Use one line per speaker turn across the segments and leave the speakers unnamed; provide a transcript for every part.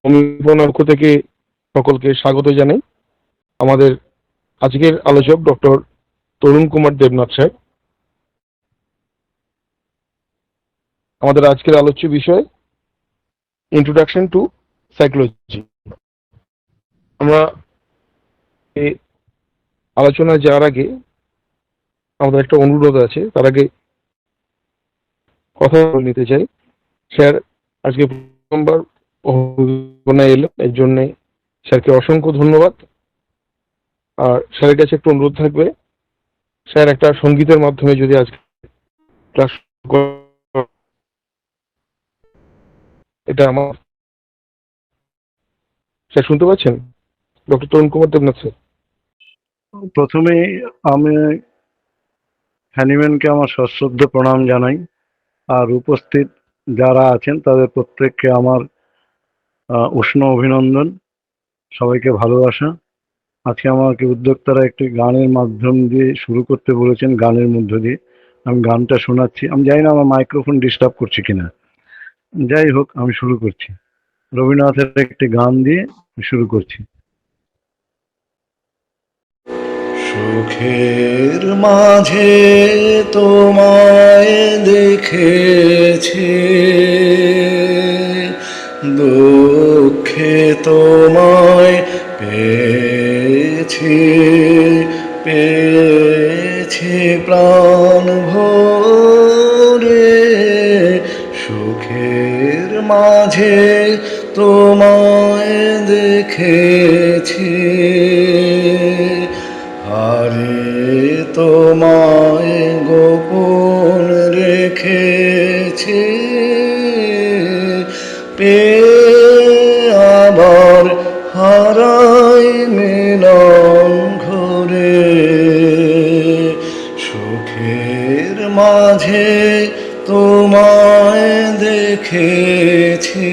পক্ষ থেকে সকলকে স্বাগত জানাই। আমাদের আজকের আলোচক ডক্টর তরুণ কুমার দেবনাথ সাহেব। আমাদের আজকের আলোচ্য বিষয় ইন্ট্রোডাকশন টু সাইকোলজি। আমরা এই আলোচনায় যাওয়ার আগে আমাদের একটা অনুরোধ আছে, তার আগে কথা নিতে চাই। স্যার আজকে প্রথমবার এলেন, এর জন্য স্যারকে অসংখ্য ধন্যবাদ। আর স্যারের কাছে একটু অনুরোধ থাকবে, স্যার একটা সঙ্গীতের মাধ্যমে যদি আজকে ক্লাস, এটা আমার, স্যার শুনতে পাচ্ছেন? ডক্টর তরুণ কুমার দেবনাথ স্যার।
প্রথমে আমি হ্যানিম্যানকে আমার সশ্রদ্ধ প্রণাম জানাই, আর উপস্থিত যারা আছেন তাদের প্রত্যেককে আমার উষ্ণ অভিনন্দন, সবাইকে ভালোবাসা। আজকে আমাকে উদ্যোক্তারা একটি গানের মাধ্যম দিয়ে শুরু করতে বলেছেন, গানের মধ্য দিয়ে আমি গানটা শোনাচ্ছি। আমি জানি না আমার মাইক্রোফোন ডিস্টার্ব করছে কিনা, যাই হোক আমি শুরু করছি। রবীন্দ্রনাথের একটি গান দিয়ে শুরু করছি। সুখের মাঝে তোমায় দেখেছি, দুঃখে তোমায় পেয়েছি, পেয়েছি প্রাণ ভরে। সুখের মাঝে তোমায় দেখেছি, হারিয়ে তোমায় গোপন রেখেছি, আবার হারাই মিলন ঘরে। সুখের মাঝে তোমায় দেখেছি,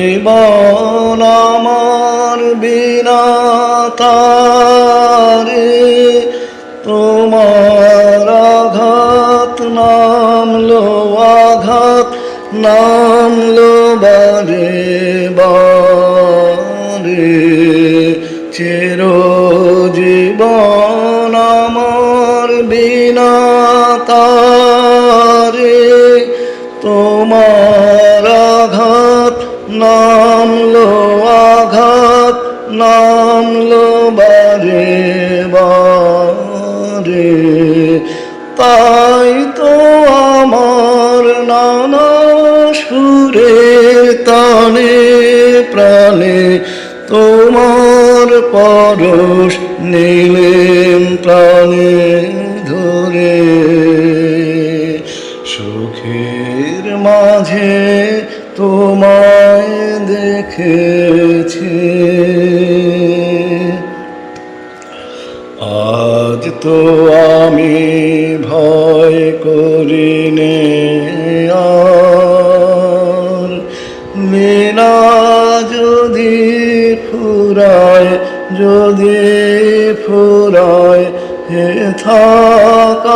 চিরজীবন আমার বিনা তারে তোমার আঘাত নামলো, আঘাত নামলো বারে বারে। চিরজীবন আমার বিনা তারে তোমার আঘাত নামলো, আঘাত নামলো বারে বারে। তাই তো আমার নানা সুরে তানে প্রাণে তোমার পরশ নিলেম প্রাণে ধরে। সুখের মাঝে তোমায় দেখেছি, আজ তো আমি ভয় করি নে আর, বিনা যদি ফুরায়, যদি ফুরায় হে থাকার।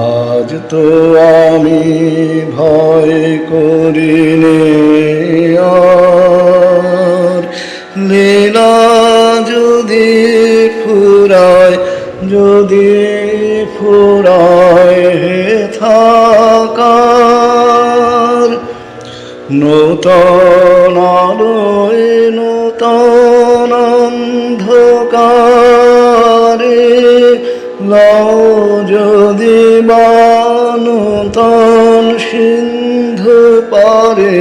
আজ তো আমি ভয় করি নে আর, লীলা যদি ফুরায়, যদি ফুরায় হে থাকার। নূতন আলোয় নূতন অন্ধকারে লও যদি নূতন সিন্ধু পারে।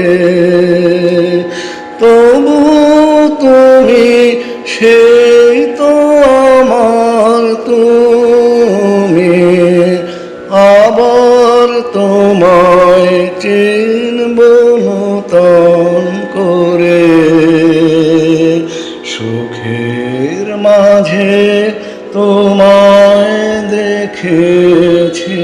তবু তুমি সেই তো আমার তুমি, আবার তোমায় চিনব নূতন করে। সুখের মাঝে তোমায় দেখেছি,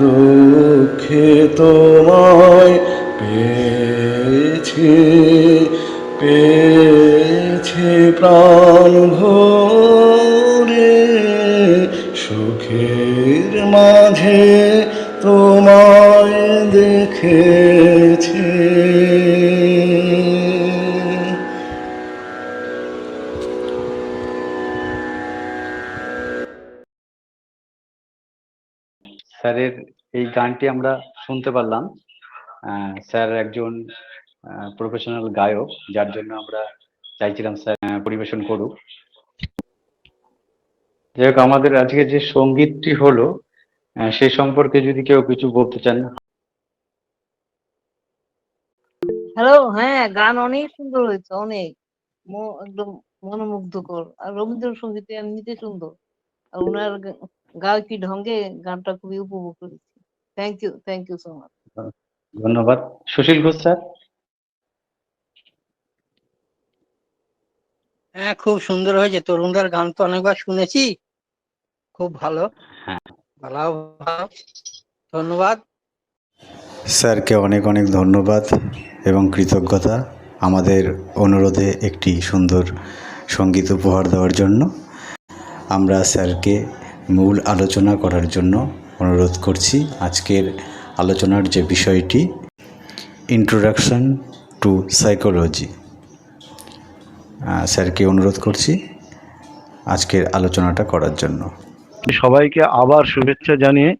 দুঃখে তোমায় পেয়েছি, পেয়েছি প্রাণ ভরে।
স্যারের এই গানটি আমরা শুনতে পারলাম। স্যার একজন প্রফেশনাল গায়ক, যার জন্য আমরা চাইছিলাম স্যার পরিবেশন করুক। যাই হোক, আমাদের আজকে যে সঙ্গীতটি হলো সে সম্পর্কে যদি কেউ কিছু বলতে চান।
হ্যালো, হ্যাঁ, গান অনেক সুন্দর হয়েছে, অনেক একদম মনোমুগ্ধকর। আর রবীন্দ্রসঙ্গীত এমনিতে সুন্দর, আর ওনার গায়কী ঢঙ্গে গানটা খুবই উপভোগ করেছি। Thank you so much.
ধন্যবাদ। সুশীল ঘোষ স্যার।
হ্যাঁ, খুব সুন্দর হয়েছে। তরুণদার গান তো অনেকবার শুনেছি, খুব ভালো।
হ্যাঁ,
ভালো ভালো, ধন্যবাদ।
স্যারকে অনেক অনেক ধন্যবাদ এবং কৃতজ্ঞতা আমাদের অনুরোধে একটি সুন্দর সঙ্গীত উপহার দেওয়ার জন্য। আমরা স্যারকে মূল আলোচনা করার জন্য অনুরোধ করছি। আজকের আলোচনার যে বিষয়টি, ইন্ট্রোডাকশন টু সাইকোলজি, স্যারকে অনুরোধ করছি আজকের আলোচনাটা করার জন্য।
সবাইকে আবার শুভেচ্ছা জানিয়ে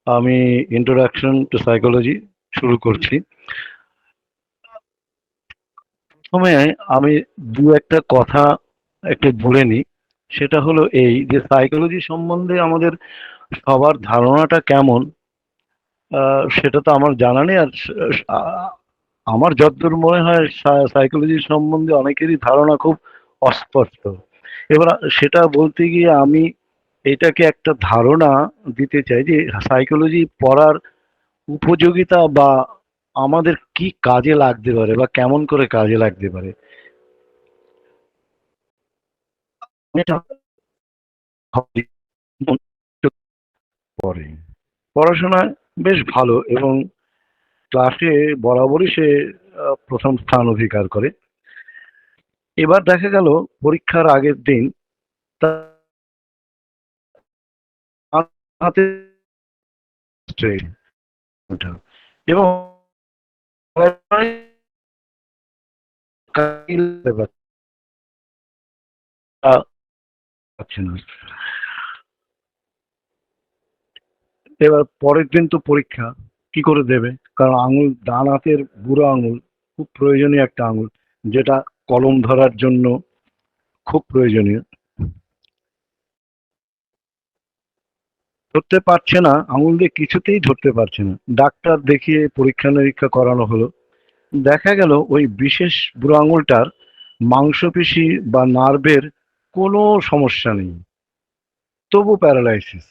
আমি ইন্ট্রোডাকশন টু সাইকোলজি শুরু করছি। প্রথমে আমি দু একটা কথা একটু বলে নিই। সেটা হলো এই যে সাইকোলজি সম্বন্ধে আমাদের সবার ধারণাটা কেমন, সেটা তো আমার জানা নেই। আর আমার যতদূর মনে হয় সাইকোলজি সম্বন্ধে অনেকেরই ধারণা খুব অস্পষ্ট। এবার সেটা বলতে গিয়ে আমি এটাকে একটা ধারণা দিতে চাই যে সাইকোলজি পড়ার উপযোগিতা বা আমাদের কি কাজে লাগতে পারে বা কেমন করে কাজে লাগতে পারে। এটা পড়ে পড়াশোনায় বেশ ভালো এবং ক্লাসে বরাবরই সে প্রথম স্থান অধিকার করে। এবার দেখা গেল পরীক্ষার আগের দিন তার হাতে ট্রেন এবং পাচ্ছে না। এবার পরের দিন তো পরীক্ষা, কি করে দেবে? কারণ আঙুল, ডান হাতের বুড়ো আঙুল খুব প্রয়োজনীয় একটা আঙুল, যেটা কলম ধরার জন্য খুব প্রয়োজনীয়। ধরতে পারছে না, আঙুল দিয়ে কিছুতেই ধরতে পারছে না। ডাক্তার দেখিয়ে পরীক্ষা নিরীক্ষা করানো হলো। দেখা গেল ওই বিশেষ বুড়ো আঙুলটার মাংসপেশি বা নার্ভের কোনো সমস্যা নেই, তবু প্যারালাইসিস।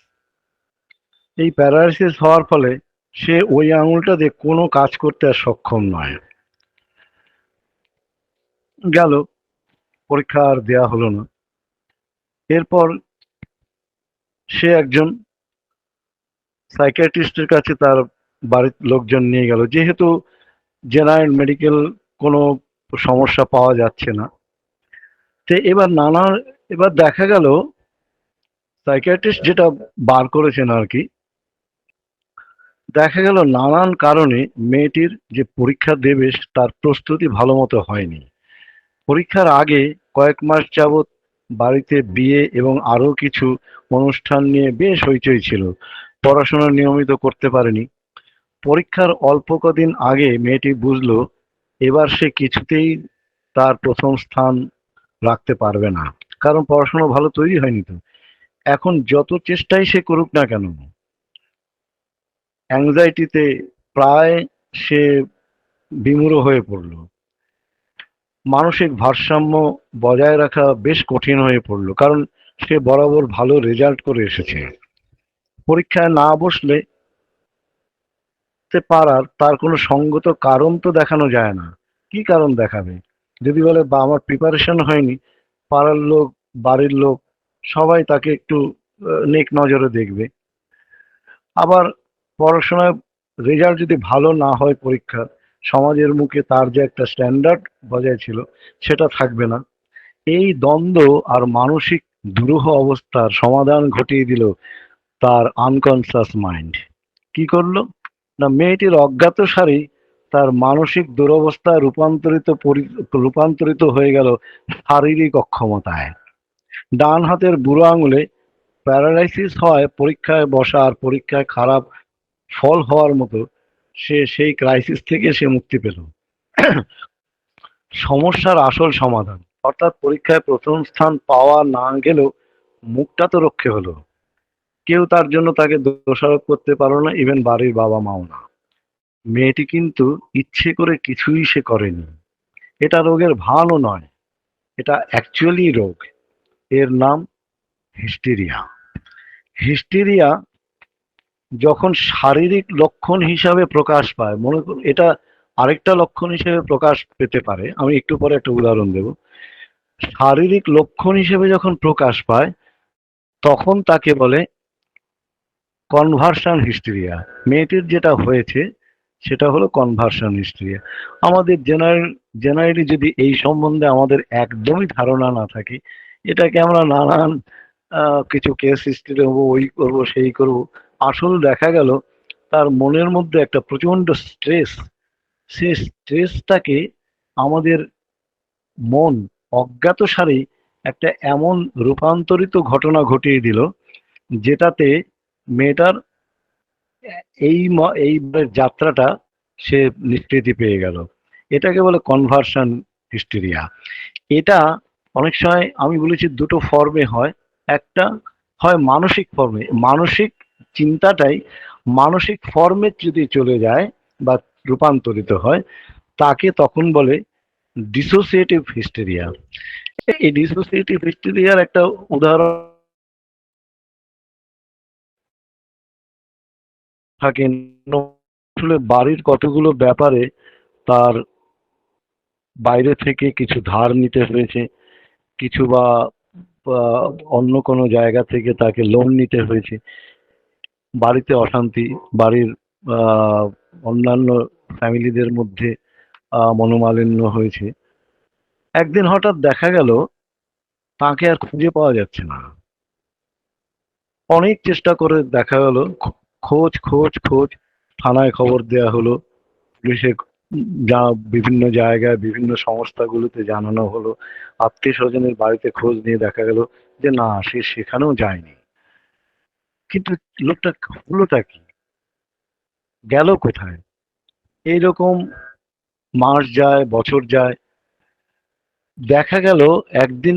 এই প্যারালাইসিস হওয়ার ফলে সে ওই আঙুলটা দিয়ে কোনো কাজ করতে আর সক্ষম নয়। গেল, পরীক্ষা আর দেয়া হলো না। এরপর সে একজন সাইকিয়াট্রিস্টের কাছে তার বাড়ির লোকজন নিয়ে গেল, যেহেতু জেনারেল মেডিকেল কোনো সমস্যা পাওয়া যাচ্ছে না। তো এবার দেখা গেল সাইকিয়াট্রিস্ট যেটা বার করেছেন আর কি, দেখা গেল নানান কারণে মেয়েটির যে পরীক্ষা দেবে তার প্রস্তুতি ভালো মতো হয়নি। পরীক্ষার আগে কয়েক মাস যাবৎ বাড়িতে বিয়ে এবং আরো কিছু অনুষ্ঠান নিয়ে বেশ হইচই ছিল, পড়াশোনা নিয়মিত করতে পারেনি। পরীক্ষার অল্প কদিন আগে মেয়েটি বুঝলো এবার সে কিছুতেই তার প্রথম স্থান রাখতে পারবে না, কারণ পড়াশোনা ভালো তৈরি হয়নি তো। এখন যত চেষ্টাই সে করুক না কেন, অ্যাংজাইটিতে প্রায় সে বিমূঢ় হয়ে পড়ল। মানসিক ভারসাম্য বজায় রাখা বেশ কঠিন হয়ে পড়ল, কারণ সে বরাবর ভালো রেজাল্ট করে এসেছে। পরীক্ষায় না বসলে পারার তার কোনো সঙ্গত কারণ তো দেখানো যায় না। কি কারণ দেখাবে? যদি বলে বা আমার প্রিপারেশন হয়নি, পাড়ার লোক, বাড়ির লোক সবাই তাকে একটু নেক নজরে দেখবে। আবার পড়াশোনায় রেজাল্ট যদি ভালো না হয় পরীক্ষার, সমাজের মুখে তার যে একটা স্ট্যান্ডার্ড বজায় ছিল সেটা থাকবে না। এই দ্বন্দ্ব আর মানসিক দুরূহ অবস্থার সমাধান ঘটিয়ে দিল তার আনকনসাস মাইন্ড। কি করলো না, মেয়েটির অজ্ঞাতসারেই তার মানসিক দুরবস্থা রূপান্তরিত হয়ে গেল শারীরিক অক্ষমতায়। ডান হাতের বুড়ো আঙুলে প্যারালাইসিস হয় পরীক্ষায় বসা আর পরীক্ষায় খারাপ ফল হওয়ার মতো, সে সেই ক্রাইসিস থেকে সে মুক্তি পেল। সমস্যার আসল সমাধান, অর্থাৎ পরীক্ষায় প্রথম স্থান পাওয়া না গেলেও মুখটা তো রক্ষে হলো। কেউ তার জন্য তাকে দোষারোপ করতে পারলো না, ইভেন বাড়ির বাবা মাও না। মেয়েটি কিন্তু ইচ্ছে করে কিছুই সে করেনি। এটা রোগের ভানও নয়, এটা অ্যাকচুয়ালি রোগ। এর নাম হিস্টেরিয়া। হিস্টেরিয়া যখন শারীরিক লক্ষণ হিসাবে প্রকাশ পায়, মনে করুন এটা আরেকটা লক্ষণ হিসেবে প্রকাশ পেতে পারে, আমি একটু পরে একটা উদাহরণ দেব। শারীরিক লক্ষণ হিসেবে যখন প্রকাশ পায় তখন তাকে বলে কনভার্সন হিস্টেরিয়া। মেয়েটির যেটা হয়েছে সেটা হলো কনভার্সন হিস্টেরিয়া। আমাদের জেনারেলি যদি এই সম্বন্ধে আমাদের একদমই ধারণা না থাকে, এটাকে আমরা নানান কিছু কেস হিস্ট্রি দেবো, ওই করব সেই করব। আসল দেখা গেল তার মনের মধ্যে একটা প্রচন্ড স্ট্রেস, সে স্ট্রেসটাকে আমাদের মন অজ্ঞাতসারে একটা এমন রূপান্তরিত ঘটনা ঘটিয়ে দিল যেটাতে মেয়েটার এই যাত্রাটা সে নিষ্কৃতি পেয়ে গেল। এটাকে বলে কনভার্সন হিস্টেরিয়া। এটা অনেক সময় আমি বলেছি দুটো ফর্মে হয়। একটা হয় মানসিক ফর্মে, মানসিক চিন্তাটাই মানসিক ফর্মে যদি চলে যায় বা রূপান্তরিত হয়, তাকে তখন বলে ডিসোসিয়েটিভ হিস্টেরিয়া। এই ডিসোসিয়েটিভ হিস্টেরিয়ার একটা উদাহরণ থাকে, আসলে বাড়ির কতগুলো ব্যাপারে তার বাইরে থেকে কিছু ধার নিতে হয়েছে, কিছু বা অন্য কোনো জায়গা থেকে তাকে লোন নিতে হয়েছে, বাড়িতে অশান্তি, বাড়ির অন্যান্য ফ্যামিলিদের মধ্যে মনোমালিন্য হয়েছে। একদিন হঠাৎ দেখা গেল তাকে আর খুঁজে পাওয়া যাচ্ছে না। অনেক চেষ্টা করে দেখা গেল, খোঁজ খোঁজ খোঁজ, থানায় খবর দেওয়া হলো, পুলিশে যা বিভিন্ন জায়গায় বিভিন্ন সংস্থাগুলোতে জানানো হলো, আত্মীয় স্বজনের বাড়িতে খোঁজ নিয়ে দেখা গেল যে না, সে সেখানেও যায়নি। কিন্তু লোকটা হলোটা কি, গেল কোথায়? এইরকম মাস যায়, বছর যায়, দেখা গেল একদিন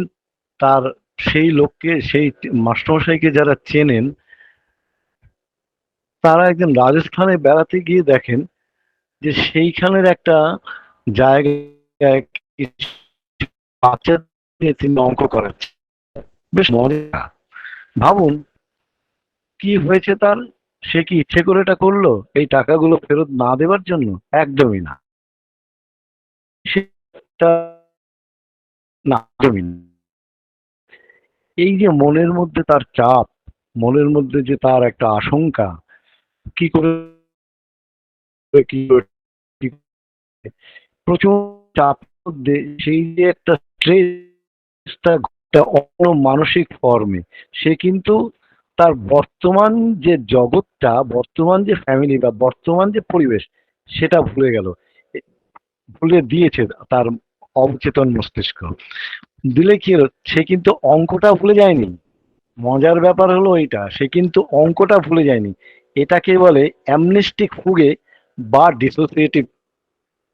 তার সেই লোককে, সেই মাস্টারমশাইকে যারা চেনেন, তারা একদিন রাজস্থানে বেড়াতে গিয়ে দেখেন যে সেইখানের একটা জায়গায় কিছু বাচ্চা নিয়ে তিনি অঙ্ক করাচ্ছেন। বেশ মজা। ভাবুন কি হয়েছে তার। সে কি ইচ্ছে করে এটা করলো এই টাকাগুলো ফেরত না দেওয়ার জন্য? একদমই না। সেটা না, একদমই না। এই যে মনের মধ্যে তার চাপ, মনের মধ্যে যে তার একটা আশঙ্কা, কি করে কি করে- কি করে, প্রচুর চাপ মধ্যে সেই যে একটা স্ট্রেসটা অন্য মানসিক ফর্মে, সে কিন্তু তার বর্তমান যে জগৎটা, বর্তমান যে ফ্যামিলি বা বর্তমান যে পরিবেশ, সেটা ভুলে গেল, ভুলে দিয়েছে তার অবচেতন মস্তিষ্ক। দিলে কি হলো, সে কিন্তু অঙ্কটা ভুলে যায়নি। মজার ব্যাপার হলো এইটা, সে কিন্তু অঙ্কটা ভুলে যায়নি। এটাকে বলে অ্যামনেস্টিক ফুগে বা ডিসোসিয়েটিভ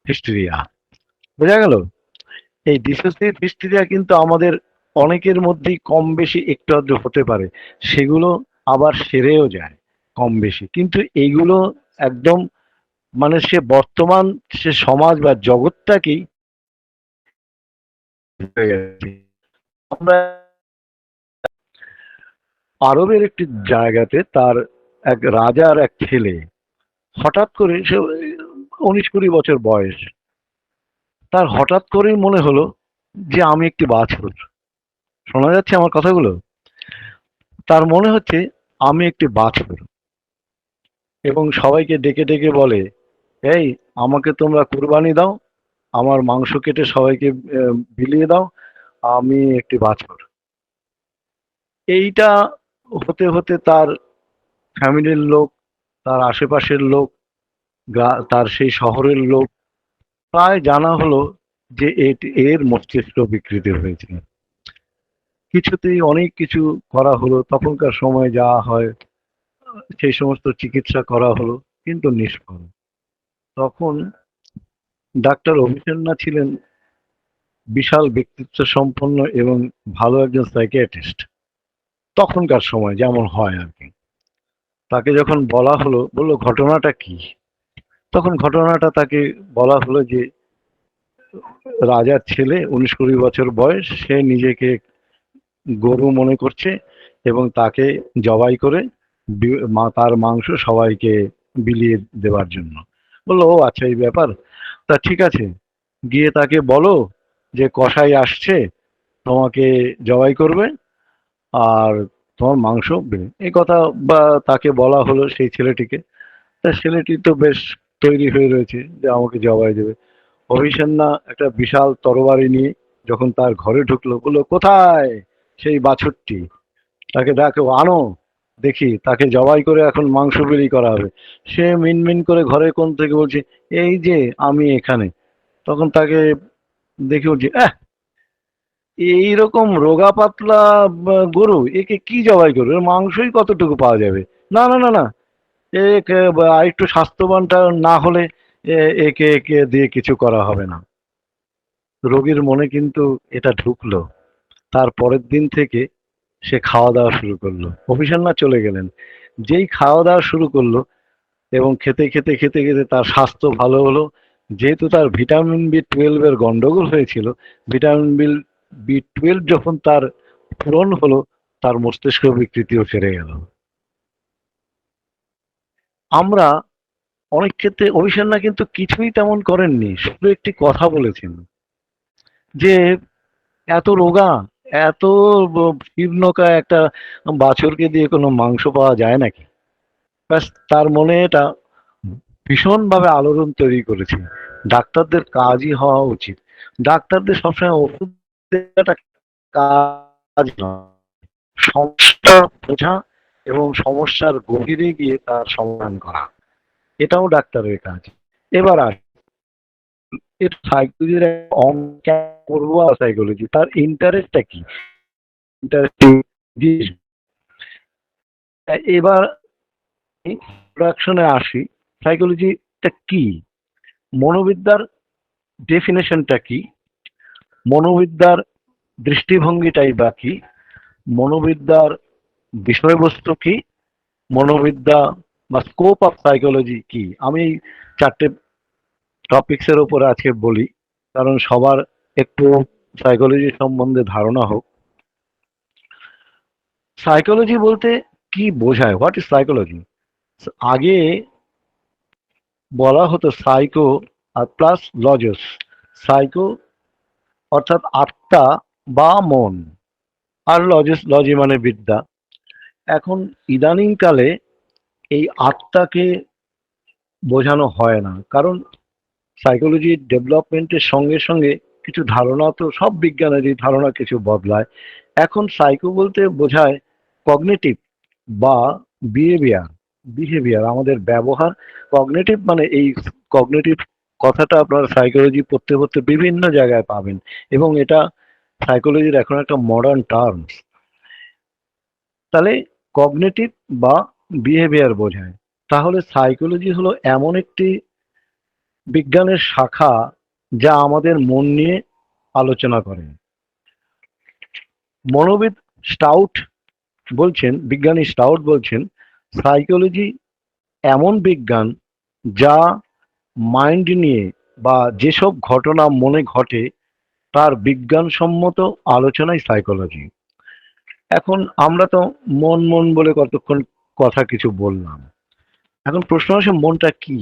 হিস্টেরিয়া। বোঝা গেল? এই ডিসোসিয়েটিভ হিস্টেরিয়া কিন্তু আমাদের অনেকের মধ্যেই কম বেশি একটু আধটু হতে পারে, সেগুলো আবার সেরেও যায় কম বেশি। কিন্তু এইগুলো একদম মানে সে বর্তমান, সে সমাজ বা জগৎটাকেই হয়ে গেছে। আমরা আরবের একটি জায়গাতে তার এক রাজার এক ছেলে, হঠাৎ করে সে 19-20 বছর বয়স, তার হঠাৎ করেই মনে হলো যে আমি একটি বাছুর। শোনা যাচ্ছে আমার কথাগুলো? তার মনে হচ্ছে আমি একটি বাছুর, এবং সবাইকে ডেকে ডেকে বলে, এই আমাকে তোমরা কুরবানি দাও, আমার মাংস কেটে সবাইকে বিলিয়ে দাও, আমি একটি বাছুর। এইটা হতে হতে তার ফ্যামিলির লোক, তার আশেপাশের লোক, তার সেই শহরের লোক প্রায় জানা হলো যে এর মস্তিষ্ক বিকৃতি হয়েছে। কিছুতেই অনেক কিছু করা হলো, তখনকার সময় যা হয় সেই সমস্ত চিকিৎসা করা হলো, কিন্তু নিষ্ফল। তখন ডাক্তার অভিষেন্না ছিলেন বিশাল ব্যক্তিত্ব সম্পন্ন এবং ভালো একজন সাইকিয়াট্রিস্ট, তখনকার সময় যেমন হয় আর কি। তাকে যখন বলা হলো, বললো ঘটনাটা কি, তখন ঘটনাটা তাকে বলা হলো যে রাজার ছেলে 19-20 বছর বয়স, সে নিজেকে গরু মনে করছে এবং তাকে জবাই করে তার মাংস সবাইকে বিলিয়ে দেওয়ার জন্য। বললো ও আচ্ছা এই ব্যাপার, তা ঠিক আছে, গিয়ে তাকে বলো যে কসাই আসছে, তোমাকে জবাই করবে আর তোমার মাংস এই কথা বা তাকে বলা হলো সেই ছেলেটিকে। তা ছেলেটি তো বেশ তৈরি হয়ে রয়েছে যে আমাকে জবাই দেবে। অভিসেন্না একটা বিশাল তরবারি নিয়ে যখন তার ঘরে ঢুকলো, বললো কোথায় সেই বাছুরটি, তাকে ডাকে আনো, দেখি তাকে জবাই করে এখন মাংস বিলি করা হবে। সে মিনমিন করে ঘরে কোণ থেকে বলছে এই যে আমি এখানে। তখন তাকে দেখে বলছে এইরকম রোগা পাতলা গরু, একে কি জবাই করবে, এর মাংসই কতটুকু পাওয়া যাবে, না না না না, একটু স্বাস্থ্যবানটা না হলে একে একে দিয়ে কিছু করা হবে না। রোগীর মনে কিন্তু এটা ঢুকলো। তার পরের দিন থেকে সে খাওয়া দাওয়া শুরু করলো। অভিসন্না চলে গেলেন, যেই খাওয়া দাওয়া শুরু করলো এবং খেতে খেতে খেতে খেতে তার স্বাস্থ্য ভালো হলো। যেহেতু তার ভিটামিন B12 এর গন্ডগোল হয়েছিল, ভিটামিন B12 যখন তার পূরণ হলো, তার মস্তিষ্ক বিকৃতিও সেরে গেল। আমরা অনেক ক্ষেত্রে অভিসন্না কিন্তু কিছুই তেমন করেননি, শুধু একটি কথা বলেছেন যে এত রোগা, এত জীর্ণকায় একটা বাছুরকে দিয়ে কোনো মাংস পাওয়া যায় নাকি। ব্যাস, তার মনে এটা ভীষণভাবে আলোড়ন তৈরি করেছে। ডাক্তারদের কাজই হওয়া উচিত, ডাক্তারদের সবসময় ওষুধ দেওয়াটা কাজ নয়, সমস্যা বোঝা এবং সমস্যার গভীরে গিয়ে তার সমাধান করা, এটাও ডাক্তারের কাজ। এবার এর সাইকোলজির অঙ্ক করবো, সাইকোলজি তার ইন্টারেস্টটা কি, ইন্টারেস্টিং জিনিস। এবার ইন্ট্রোডাকশনে আসি, সাইকোলজিটা কি, মনোবিদ্যার ডেফিনেশনটা কি, মনোবিদ্যার দৃষ্টিভঙ্গিটাই বা কি, মনোবিদ্যার বিষয়বস্তু কি, মনোবিদ্যা বা স্কোপ অফ সাইকোলজি কি। আমি এই 4টে টপিকসের উপর আজকে বলি, কারণ সবার একটু সাইকোলজি সম্বন্ধে ধারণা হোক। সাইকোলজি বলতে কি বোঝায়, হোয়াট ইজ সাইকোলজি। আগে বলা হতো সাইকো আর প্লাস লজস। সাইকো অর্থাৎ আত্মা বা মন, আর লজস, লজি মানে বিদ্যা। এখন ইদানিং কালে এই আত্মাকে বোঝানো হয় না, কারণ সাইকোলজি ডেভেলপমেন্টের সঙ্গে সঙ্গে কিছু ধারণা, তো সব বিজ্ঞানেরই ধারণা কিছু বদলায়। এখন সাইকো বলতে বোঝায় কগনিটিভ বা বিহেভিয়ার, বিহেভিয়ার আমাদের ব্যবহার। কগনিটিভ মানে এই কগনিটিভ কথাটা আপনার সাইকোলজি পড়তে পড়তে বিভিন্ন জায়গায় পাবেন, এবং এটা সাইকোলজির এখন একটা মডার্ন টার্মস। তাহলে কগনিটিভ বা বিহেভিয়ার বোঝায়। তাহলে সাইকোলজি হলো এমন একটি বিজ্ঞানের শাখা যা আমাদের মন নিয়ে আলোচনা করে। মনোবিদ স্টাউট বলছেন, বিজ্ঞানী স্টাউট বলছেন, সাইকোলজি এমন বিজ্ঞান যা মাইন্ড নিয়ে বা যেসব ঘটনা মনে ঘটে তার বিজ্ঞানসম্মত আলোচনাই সাইকোলজি। এখন আমরা তো মন মন বলে কতক্ষণ কথা কিছু বললাম, এখন প্রশ্ন আসে মনটা কি।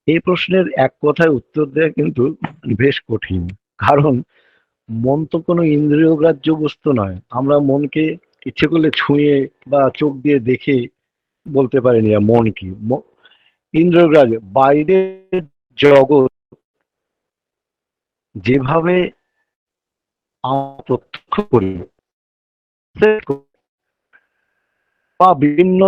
এই প্রশ্নের এক কথায় উত্তর দেওয়া কিন্তু বেশ কঠিন, কারণ মন তো কোনো ইন্দ্রিয়গ্রাহ্য বস্তু নয়। আমরা মনকে ইচ্ছে করলে ছুঁয়ে বা চোখ দিয়ে দেখে বলতে পারিনি আর মন কি। ইন্দ্রিয়গ্রাহ্য বাইরের জগৎ যেভাবে আমরা প্রত্যক্ষ করি বা বিভিন্ন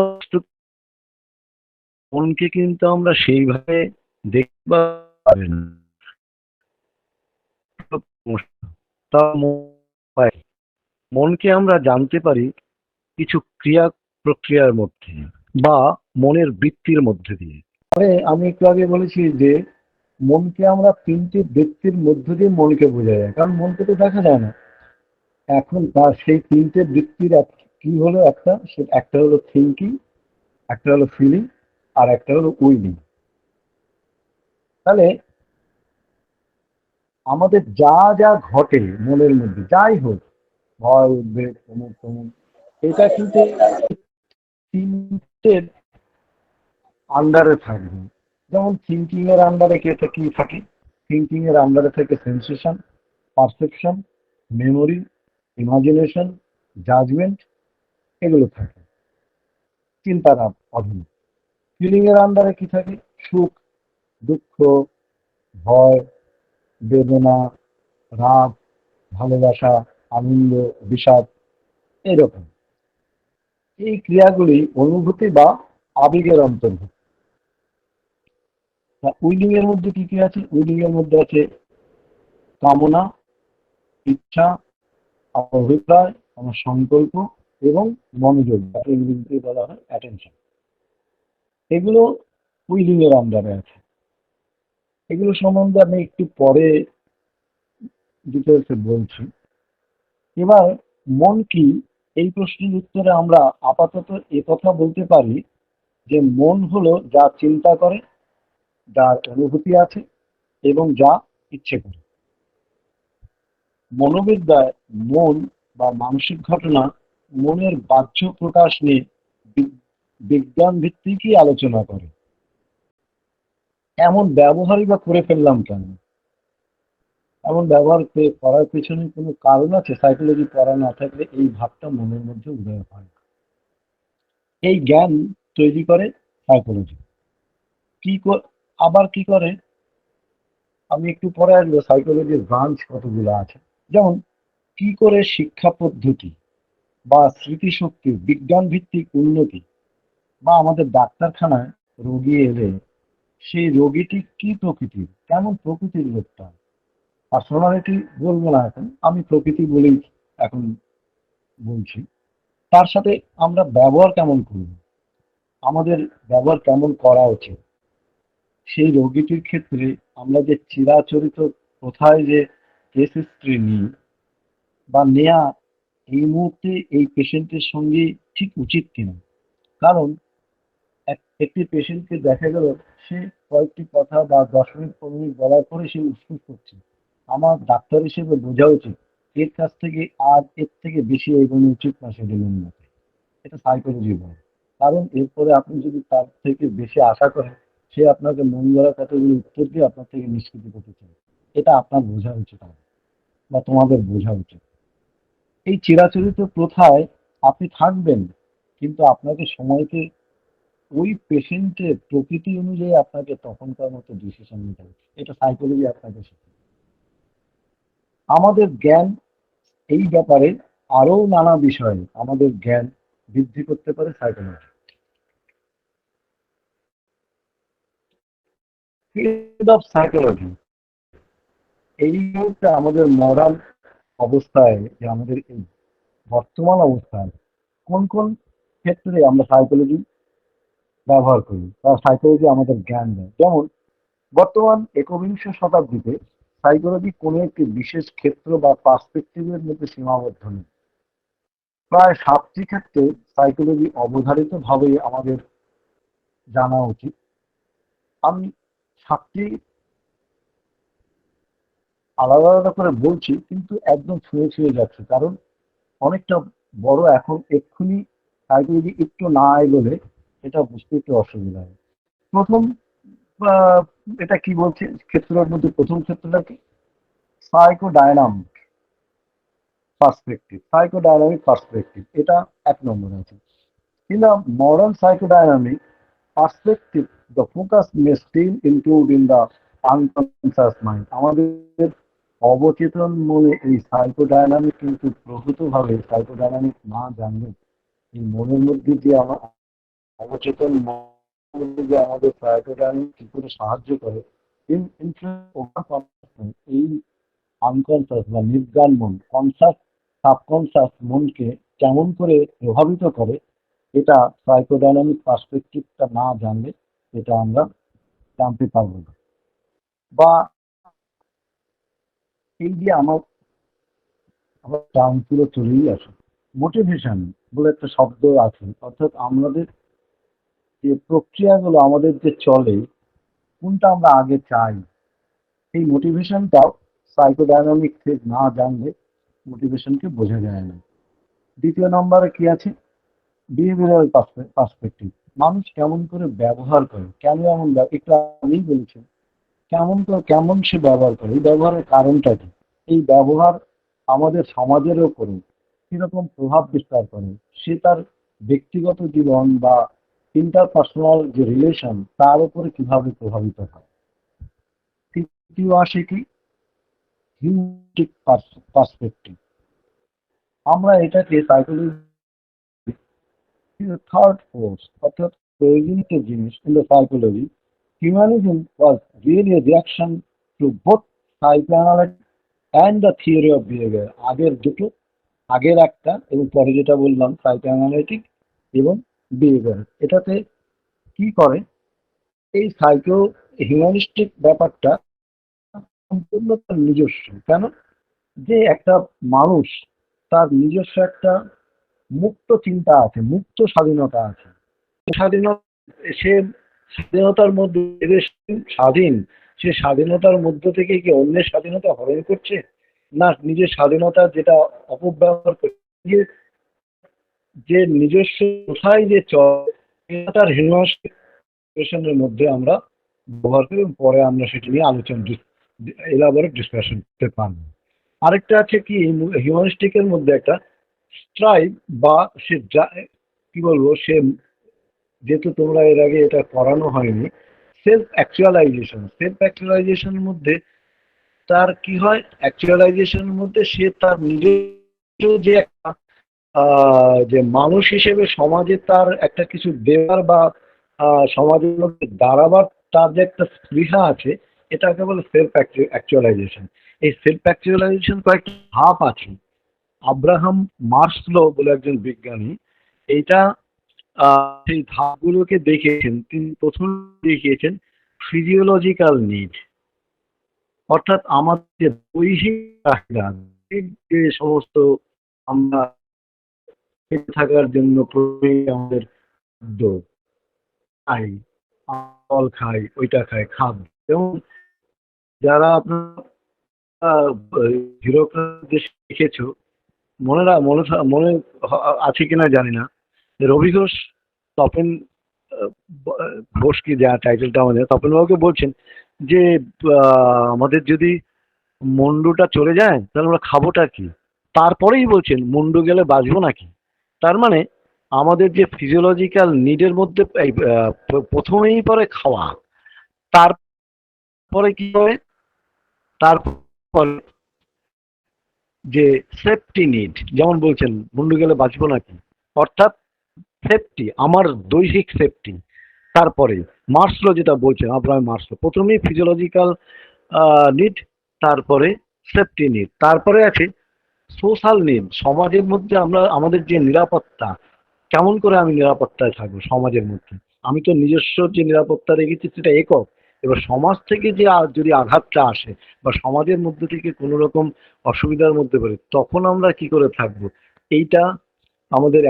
মনকে কিন্তু আমরা সেইভাবে দেখতে পারি না। তা মনকে আমরা জানতে পারি কিছু ক্রিয়া প্রক্রিয়ার মধ্যে বা মনের বৃত্তির মধ্যে দিয়ে। আমি একটু আগে বলেছি যে মনকে আমরা তিনটি বৃত্তির মধ্য দিয়ে মনকে বোঝা যায়, কারণ মনকে তো দেখা যায় না। এখন তার সেই তিনটে বৃত্তির কি হলো, একটা হলো থিঙ্কিং, একটা হলো ফিলিং, আর একটা হলো উইলিং। তাহলে আমাদের যা যা ঘটে মনের মধ্যে, যাই হোক, ভয়, উদ্বেগ, অমুক তমুক, এটা কিন্তু তিনটের আন্ডারে থাকবে। যেমন থিঙ্কিং এর আন্ডারে কি থাকে? থিঙ্কিং এর আন্ডারে থাকে sensation, perception, memory, imagination, judgment, এগুলো থাকে চিন্তার অধীনে। ফিলিং এর আন্ডারে কি থাকে? সুখ, দুঃখ, ভয়, বেদনা, রাগ, ভালোবাসা, আনন্দ, বিষাদ, এরকম। এই ক্রিয়াগুলি অনুভূতি বা আবেগের অন্তর্ভুক্ত। উইলিং এর মধ্যে কি কি আছে? উইলিং এর মধ্যে আছে কামনা, ইচ্ছা, অভিপ্রায়, আমার সংকল্প এবং মনোযোগ, ইংরেজিতে বলা হয় অ্যাটেনশন। এগুলো উইলিং এর আন্ডারে আছে। এগুলো সম্বন্ধে আমি একটু পরে ডিটেলসে বলছি। এবার মন কি, এই প্রশ্নের উত্তরে আমরা আপাতত কথা বলতে পারি যে মন হলো যা চিন্তা করে, যার অনুভূতি আছে এবং যা ইচ্ছে করে। মনোবিদ্যায় মন বা মানসিক ঘটনা, মনের বাহ্য প্রকাশ নিয়ে বিজ্ঞান ভিত্তিকই আলোচনা করে। এমন ব্যবহারই বা করে ফেললাম কেন? এমন ব্যবহার করার পেছনে কোনো কারণ আছে? সাইকোলজি পড়া না থাকলে এই ভাবটা মনের মধ্যে উদয় হয়। এই জ্ঞান তৈরি করে সাইকোলজি। আবার কি করে, আমি একটু পরে আসবো সাইকোলজির ব্রাঞ্চ কতগুলো আছে। যেমন কি করে শিক্ষা পদ্ধতি বা স্মৃতিশক্তি, বিজ্ঞান ভিত্তিক উন্নতি, বা আমাদের ডাক্তারখানায় রোগী এলে সেই রোগীটি কি প্রকৃতির, কেমন প্রকৃতির লোকটা, পার্সোনালিটি বলবো না, এখন আমি প্রকৃতি বলেই এখন বলছি। তার সাথে আমরা ব্যবহার কেমন করব, আমাদের ব্যবহার কেমন করা উচিত, সেই রোগীটির ক্ষেত্রে আমরা যে চিরাচরিত কোথায় যে কেস হিস্ট্রি নিই বা নেয়া, এই মুহূর্তে এই পেশেন্টের সঙ্গে ঠিক উচিত কিনা। কারণ একটি পেশেন্টকে দেখা গেল সে কয়েকটি কথা বা 10 মিনিট 15 মিনিট বলার পরে সে উসখুস করছে। আমার ডাক্তার হিসেবে বোঝা উচিত এর কাছ থেকে আর এর থেকে বেশি এগোনো উচিত না সেগুলোর মধ্যে। এটা সাইকোলজি বলে। কারণ এরপরে আপনি যদি তার থেকে বেশি আশা করেন, সে আপনাকে মন গড়া কতগুলো উত্তর দিয়ে আপনার থেকে নিষ্কৃতি করতে চায়। এটা আপনার বোঝা উচিত বা তোমাদের বোঝা উচিত। এই চিরাচরিত প্রথায় আপনি থাকবেন, কিন্তু আপনাকে সময়কে ওই পেশেন্টের প্রকৃতি অনুযায়ী আপনাকে তখনকার মতো ডিসিশন নিতে হবে। এটা সাইকোলজি আপনাকে শেখায়। আমাদের জ্ঞান এই ব্যাপারে আরো নানা বিষয়ে আমাদের জ্ঞান বৃদ্ধি করতে পারে সাইকোলজি। ফিল্ড অফ সাইকোলজি এই মুহূর্তে আমাদের মডার্ন অবস্থায়, যে আমাদের এই বর্তমান অবস্থায় কোন কোন ক্ষেত্রে আমরা সাইকোলজি ব্যবহার করি বা সাইকোলজি আমাদের জ্ঞান দেয়। যেমন বর্তমান একবিংশ শতাব্দীতে সাইকোলজি কোনো একটি বিশেষ ক্ষেত্র বা পার্সপেক্টিভের মধ্যে সীমাবদ্ধ নেই। প্রায় 7টি ক্ষেত্রে সাইকোলজি অবধারিত ভাবে আমাদের জানা উচিত। আমি 7টি আলাদা আলাদা করে বলছি, কিন্তু একদম ছুঁয়ে ছুঁয়ে যাচ্ছে, কারণ অনেকটা বড়। এখন এক্ষুনি সাইকোলজি একটু না এগোলে এটা বুঝতে একটু অসুবিধা হয়। প্রথম আহ, এটা কি বলছে ক্ষেত্রের মধ্যে, প্রথম ক্ষেত্রটা কি? সাইকোডায়নামিক পার্সপেক্টিভ, এটা 1 নম্বর আছে। In a modern psychodynamic perspective, the focus may still include in the unconscious mind. আমাদের অবচেতন মনে এই সাইকোডায়নামিক কিন্তু প্রভূতভাবে সাইকোডায়নামিক না জানলে এই মনের মধ্যে যে আমার অবচেতন মধ্যে যে আমাদের সাইকোডায়নামিক কি করে সাহায্য করে, এই আনকনসাস বা নির্জ্ঞান মন, কনসাস সাবকনশাস মনকে কেমন করে প্রভাবিত করে, এটা সাইকোডাইনামিক পার্সপেক্টিভটা না জানলে এটা আমরা জানতে পারবো না। বা এই যে আমার টার্মগুলো চলেই আসে, মোটিভেশন বলে একটা শব্দ আছে, অর্থাৎ আমাদের যে প্রক্রিয়াগুলো আমাদের যে চলে, কোনটা আমরা আগে চাই, এই মোটিভেশনটাও সাইকোডাইনামিক থেকে না জানলে মোটিভেশনকে বোঝা যায় না। দ্বিতীয় নম্বরে কি আছে? Behavioural perspective. মানুষ কেমন করে ব্যবহার করে, কেন এমন একটু আগেই বলেছেন, কেমন সে ব্যবহার করে, এই ব্যবহারের কারণটা কি, এই ব্যবহার আমাদের সমাজের উপরে কিরকম প্রভাব বিস্তার করে, সে তার ব্যক্তিগত জীবন বা ইন্টারপার্সোনাল যে রিলেশন তার উপরে কিভাবে প্রভাবিত হয়। তৃতীয় আসে কি? Humanistic perspective. আমরা এটাকে সাইকোলজি থার্ড ফোর্স, অর্থাৎ প্রয়োজনীয় জিনিস in the psychology. Humanism was really a reaction to both psychoanalytic and the theory of behaviour. আগের দুটো, আগের একটা এবং পরে যেটা বললাম সাইকোঅ্যানালিটিক এবং বিহেভিয়ার, এটাতে কি করে, এই হিউম্যানিস্টিক ব্যাপারটা সম্পূর্ণ তার নিজস্ব। কেন? যে একটা মানুষ তার নিজস্ব একটা মুক্ত চিন্তা আছে, মুক্ত স্বাধীনতা আছে। স্বাধীনতা, সে স্বাধীনতার মধ্যে স্বাধীন, সে স্বাধীনতার মধ্য থেকে কি অন্যের স্বাধীনতা হরণ করছে, না নিজের স্বাধীনতা যেটা অপব্যবহার করছে, যে নিজস্ব কোথায় যে তার হিউম্যানিস্টিকের মধ্যে আমরা ব্যবহার করি এবং পরে আমরা সেটা নিয়ে আলোচনা এলাবোরেট ডিসকাশন করতে পারবো। আরেকটা আছে কি, হিউম্যানিস্টিকের মধ্যে একটা স্ট্রাইভ বা সে কি বলবো, সে যেহেতু তোমরা এর আগে এটা করানো হয়নি, সেলফ অ্যাকচুয়ালাইজেশনের মধ্যে তার কি হয়, অ্যাকচুয়ালাইজেশনের মধ্যে সে তার নিজের যে একটা যে মানুষ হিসেবে সমাজে তার একটা কিছু দেওয়ার বা সমাজের মধ্যে দাঁড়াবার তার যে একটা স্পৃহা আছে, এটাকে বলে সেলফ অ্যাকচুয়ালাইজেশন। এই সেলফ অ্যাকচুয়ালাইজেশন কয়েকটা ধাপ আছে। আব্রাহাম মার্সলো বলে একজন বিজ্ঞানী এইটা সেই ধাপগুলোকে দেখিয়েছেন। তিনি প্রথম দেখিয়েছেন ফিজিওলজিক্যাল নিড, অর্থাৎ আমাদের দৈহিক চাহিদা, যে সমস্ত আমরা বেঁচে থাকার জন্য আমাদের খাদ্য খাই, ফল খাই, ওইটা খাই, খাদ্য। এবং যারা আপনার শিখেছো, মনে আছে কিনা জানি না, রবি ঘোষ, তপন ঘোষ কি যা টাইটেলটা আমাদের, তপনবাবুকে বলছেন যে আমাদের যদি মুন্ডুটা চলে যায় তাহলে আমরা খাবোটা কি, তারপরেই বলছেন মুন্ডু গেলে বাঁচবো নাকি। তার মানে আমাদের যে ফিজিওলজিক্যাল নিডের মধ্যে প্রথমেই পরে খাওয়া, তারপরে কি হয়, তারপর যে সেফটি নিড, যেমন বলছেন মুন্ডু গেলে বাঁচবো নাকি, অর্থাৎ সেফটি, আমার দৈহিক সেফটি। তারপরে মার্সলো যেটা বলছেন, আব্রাহাম মার্সলো, প্রথমেই ফিজিওলজিক্যাল নিড, তারপরে সেফটি নিড, তারপরে আছে সোশ্যাল নিড। সমাজের মধ্যে আমরা আমাদের যে নিরাপত্তা, কেমন করে আমি নিরাপত্তায় থাকবো সমাজের মধ্যে, আমি তো নিজস্ব যে নিরাপত্তা রেখেছি সেটা একক, এবার সমাজ থেকে যে যদি আঘাতটা আসে বা সমাজের মধ্যে থেকে কোনো রকম অসুবিধার মধ্যে পড়ে, তখন আমরা কি করে থাকবো, এইটা আমাদের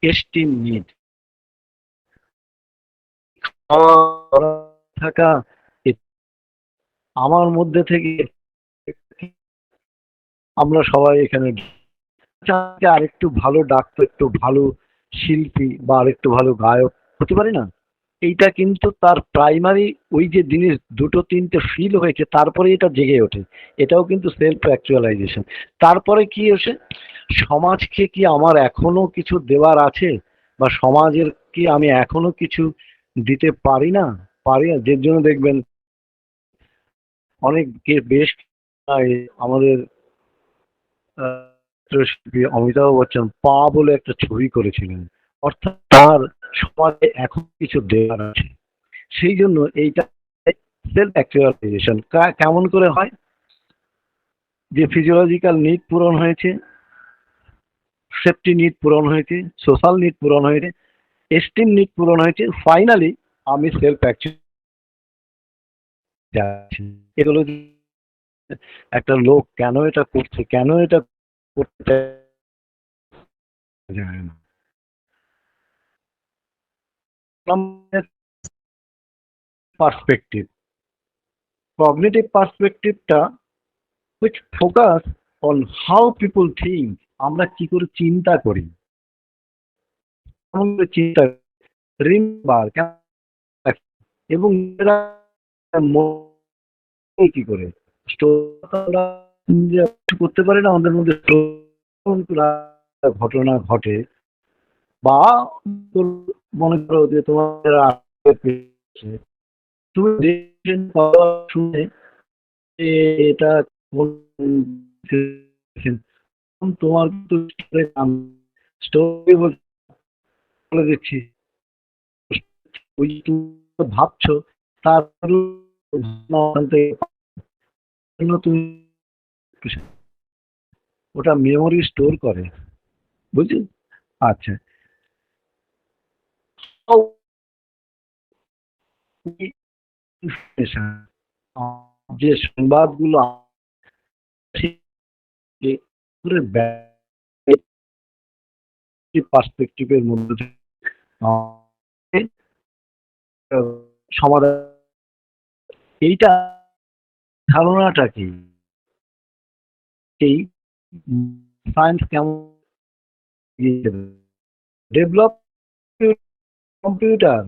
এস্টিম নিড। থাকা আমার মধ্যে থেকে আমরা সবাই এখানে আরেকটু ভালো ডাক্তার, একটু ভালো শিল্পী বা আরেকটু ভালো গায়ক হতে পারি না, এইটা কিন্তু তার প্রাইমারি ওই যে জিনিস দুটো তিনটে ফিল হয়েছে তারপরে এটা জেগে ওঠে, এটাও কিন্তু সেলফ অ্যাকচুয়ালাইজেশন। তারপরে কি আসে, সমাজকে কি আমার এখনো কিছু দেওয়ার আছে, বা সমাজের কি আমি এখনো কিছু দিতে পারি না, যে জন্য দেখবেন অনেক বেশ আমাদের শিল্পী অমিতাভ বচ্চন পা বলে একটা ছবি করেছিলেন, অর্থাৎ তার সমাজে এখন কিছু দেওয়ার আছে। সেই জন্য এইটা সেলফ অ্যাকচুয়ালাইজেশন কেমন করে হয়? যে ফিজিওলজিক্যাল নিড পূরণ হয়েছে, সেফটি নিড পূরণ হয়েছে, সোশ্যাল নিড পূরণ হয়েছে, এস্টিম নিড পূরণ হয়েছে, ফাইনালি আমি সেলফ অ্যাকচুয়ালাইজেশন। এগুলো একটা লোক কেন এটা করছে, কেন এটা করতে যায় না। পার্সপেক্টিভ, কগনিটিভ পার্সপেক্টিভটা which focus on how people think, আমরা কি করে চিন্তা করি, কেমন করে চিন্তা রিমেম্বার এবং এরা মনে কি করে আমরা কিছু করতে পারি না, আমাদের মধ্যে ঘটনা ঘটে বা মনে করো যে তোমার তুমি শুনে এটা তোমার স্টোরি বলে দিচ্ছি, ওই তুমি ভাবছো তার তুমি ওটা মেমোরি স্টোর করে, বুঝলি? আচ্ছা, যে সংবাদগুলো পার্সপেক্টিভের মধ্যে সমাধান, এইটা ধারণাটা কি, এই সায়েন্স কেমন ডেভেলপ কম্পিউটার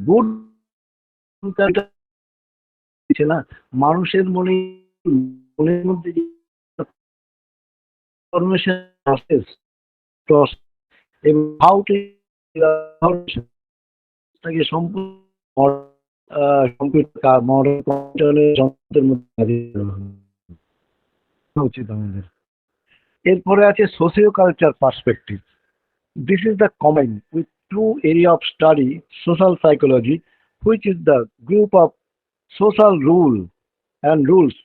গুড না মানুষের মনের মধ্যে ইনফরমেশন প্রসেস এবং হাউ টু সম্পূর্ণ কম্পিউটার মডার্ন কম্পিউটারের যন্ত্রের মধ্যে উচিত আমাদের। এরপরে আছে socio culture perspective. This is the common with two area of study, social psychology, which is the group of social rule and rules,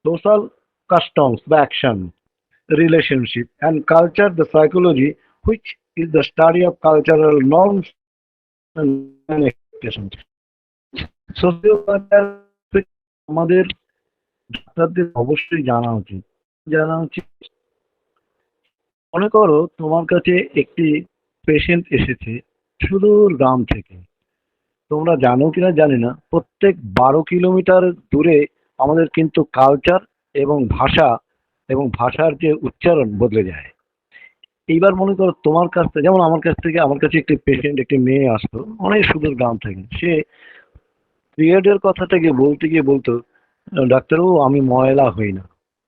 social customs, the action, relationship, and culture, the psychology, which is the study of cultural norms and expectations. Social culture আমাদের ডাক্তারদের অবশ্যই জানা উচিত। মনে করো তোমার কাছে একটি পেশেন্ট এসেছে সুদূর গ্রাম থেকে, তোমরা জানো কিনা জানি না, প্রত্যেক 12 কিলোমিটার দূরে আমাদের কিন্তু কালচার এবং ভাষার যে উচ্চারণ বদলে যায়। এইবার মনে করো তোমার কাছ থেকে, যেমন আমার কাছে একটি পেশেন্ট, একটি মেয়ে আসতো অনেক সুদূর গ্রাম থেকে, সে পিরিয়ডের কথাটাকে বলতে গিয়ে বলতো, ডাক্তারবাবু আমি ময়লা হই না।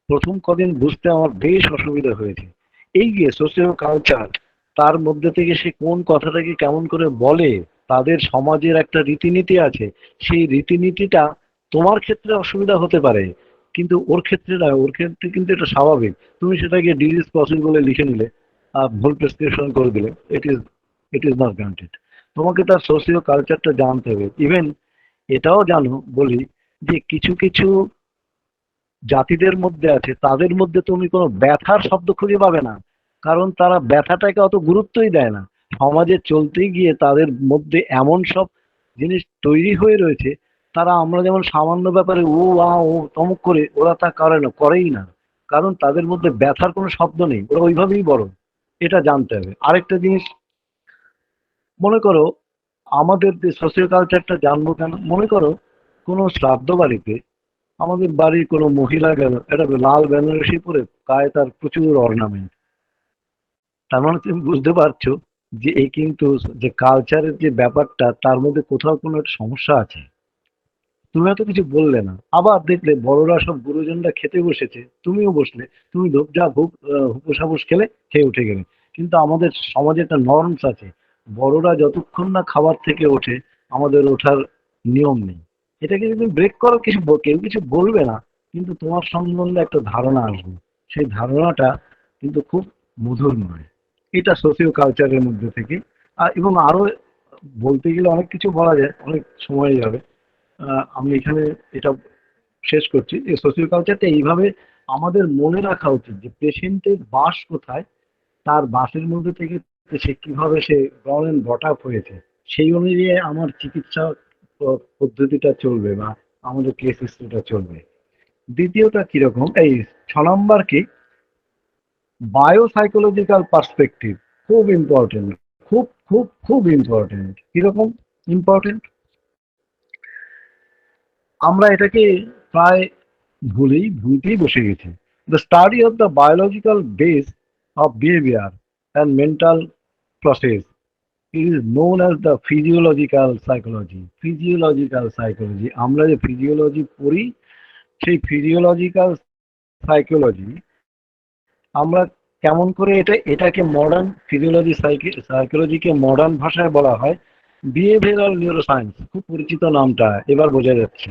প্রথম কদিন বুঝতে আমার বেশ অসুবিধা হয়েছে। এই যে সোশিয়াল কালচার, তার মধ্যে থেকে সে কোন কথাটাকে কেমন করে বলে, তাদের সমাজের একটা রীতিনীতি আছে, সেই রীতিনীতিটা তোমার ক্ষেত্রে অসুবিধা হতে পারে কিন্তু ওর ক্ষেত্রে না, ওর ক্ষেত্রে কিন্তু এটা স্বাভাবিক। তুমি সেটাকে ডিজিজ পসিবল বলে লিখে নিলে, ভুল প্রেসক্রিপশন করে দিলে, ইট ইজ নট গ্রান্টেড। তোমাকে তার সোশিও কালচারটা জানতে হবে। ইভেন এটাও জানো বলি যে কিছু কিছু জাতিদের মধ্যে আছে, তাদের মধ্যে তুমি কোনো ব্যথার শব্দ খুঁজে পাবে না, কারণ তারা ব্যথাটাকে অত গুরুত্বই দেয় না। সমাজে চলতে গিয়ে তাদের মধ্যে এমন সব জিনিস তৈরি হয়ে রয়েছে, তারা আমরা যেমন সামান্য ব্যাপারে ও তমুক করে, ওরা তা করেই না, কারণ তাদের মধ্যে ব্যথার কোনো শব্দ নেই, ওরা ওইভাবেই বড়। এটা জানতে হবে। আরেকটা জিনিস মনে করো, আমাদের যে সোশিও কালচারটা জানবো কেন, মনে করো কোনো শ্রাদ্ধ বাড়িতে আমাদের বাড়ির কোনো মহিলা গেল, একটা লাল বেনারসি পরে, গায়ে তার প্রচুর অর্নামেন্ট, তার মানে তুমি বুঝতে পারছো যে এই কিন্তু যে কালচারের যে ব্যাপারটা, তার মধ্যে কোথাও কোনো একটা সমস্যা আছে। তুমি হয়তো কিছু বললে না, আবার দেখলে বড়রা সব গুরুজনরা খেতে বসেছে, তুমিও বসলে, তুমি হুপুস খেয়ে উঠে গেলে, কিন্তু আমাদের সমাজে একটা নর্মস আছে, বড়রা যতক্ষণ না খাবার থেকে ওঠে আমাদের ওঠার নিয়ম নেই। এটাকে যদি ব্রেক করো, কেউ কিছু বলবে না, কিন্তু তোমার সম্বন্ধে একটা ধারণা আসবে, সেই ধারণাটা কিন্তু খুব মধুর নয়। এটা সোশিও কালচারের মধ্যে থেকে। এবং আরো বলতে গেলে অনেক কিছু বলা যায়, অনেক সময় যাবে। আমি এখানে এটা শেষ করছি যে সোশিও কালচারটা এইভাবে আমাদের মনে রাখা উচিত যে পেশেন্টের বাস কোথায়, তার বাসের মধ্যে থেকে সে কিভাবে সে গ্রহণ বট আপ হয়েছে, সেই অনুযায়ী আমার চিকিৎসা পদ্ধতিটা চলবে বা আমাদের কেস হিস্ট্রিটা চলবে। দ্বিতীয়টা কিরকম, এই 6 নম্বর কি, বায়োসাইকোলজিক্যাল পার্সপেক্টিভ। খুব ইম্পর্টেন্ট, খুব খুব খুব ইম্পর্টেন্ট। কিরকম ইম্পর্টেন্ট, আমরা এটাকে প্রায় ভুলতেই বসে গেছি। The study of the biological base of behaviour and mental process is known as the physiological psychology. Physiological psychology, আমরা যে ফিজিওলজি পড়ি, সেই ফিজিওলজিক্যাল সাইকোলজি আমরা কেমন করে এটাকে মডার্ন ফিজিওলজি সাইকোলজিকে মডার্ন ভাষায় বলা হয় বিহেভিয়ারাল নিউরোসায়েন্স। খুব পরিচিত নামটা, এবার বোঝা যাচ্ছে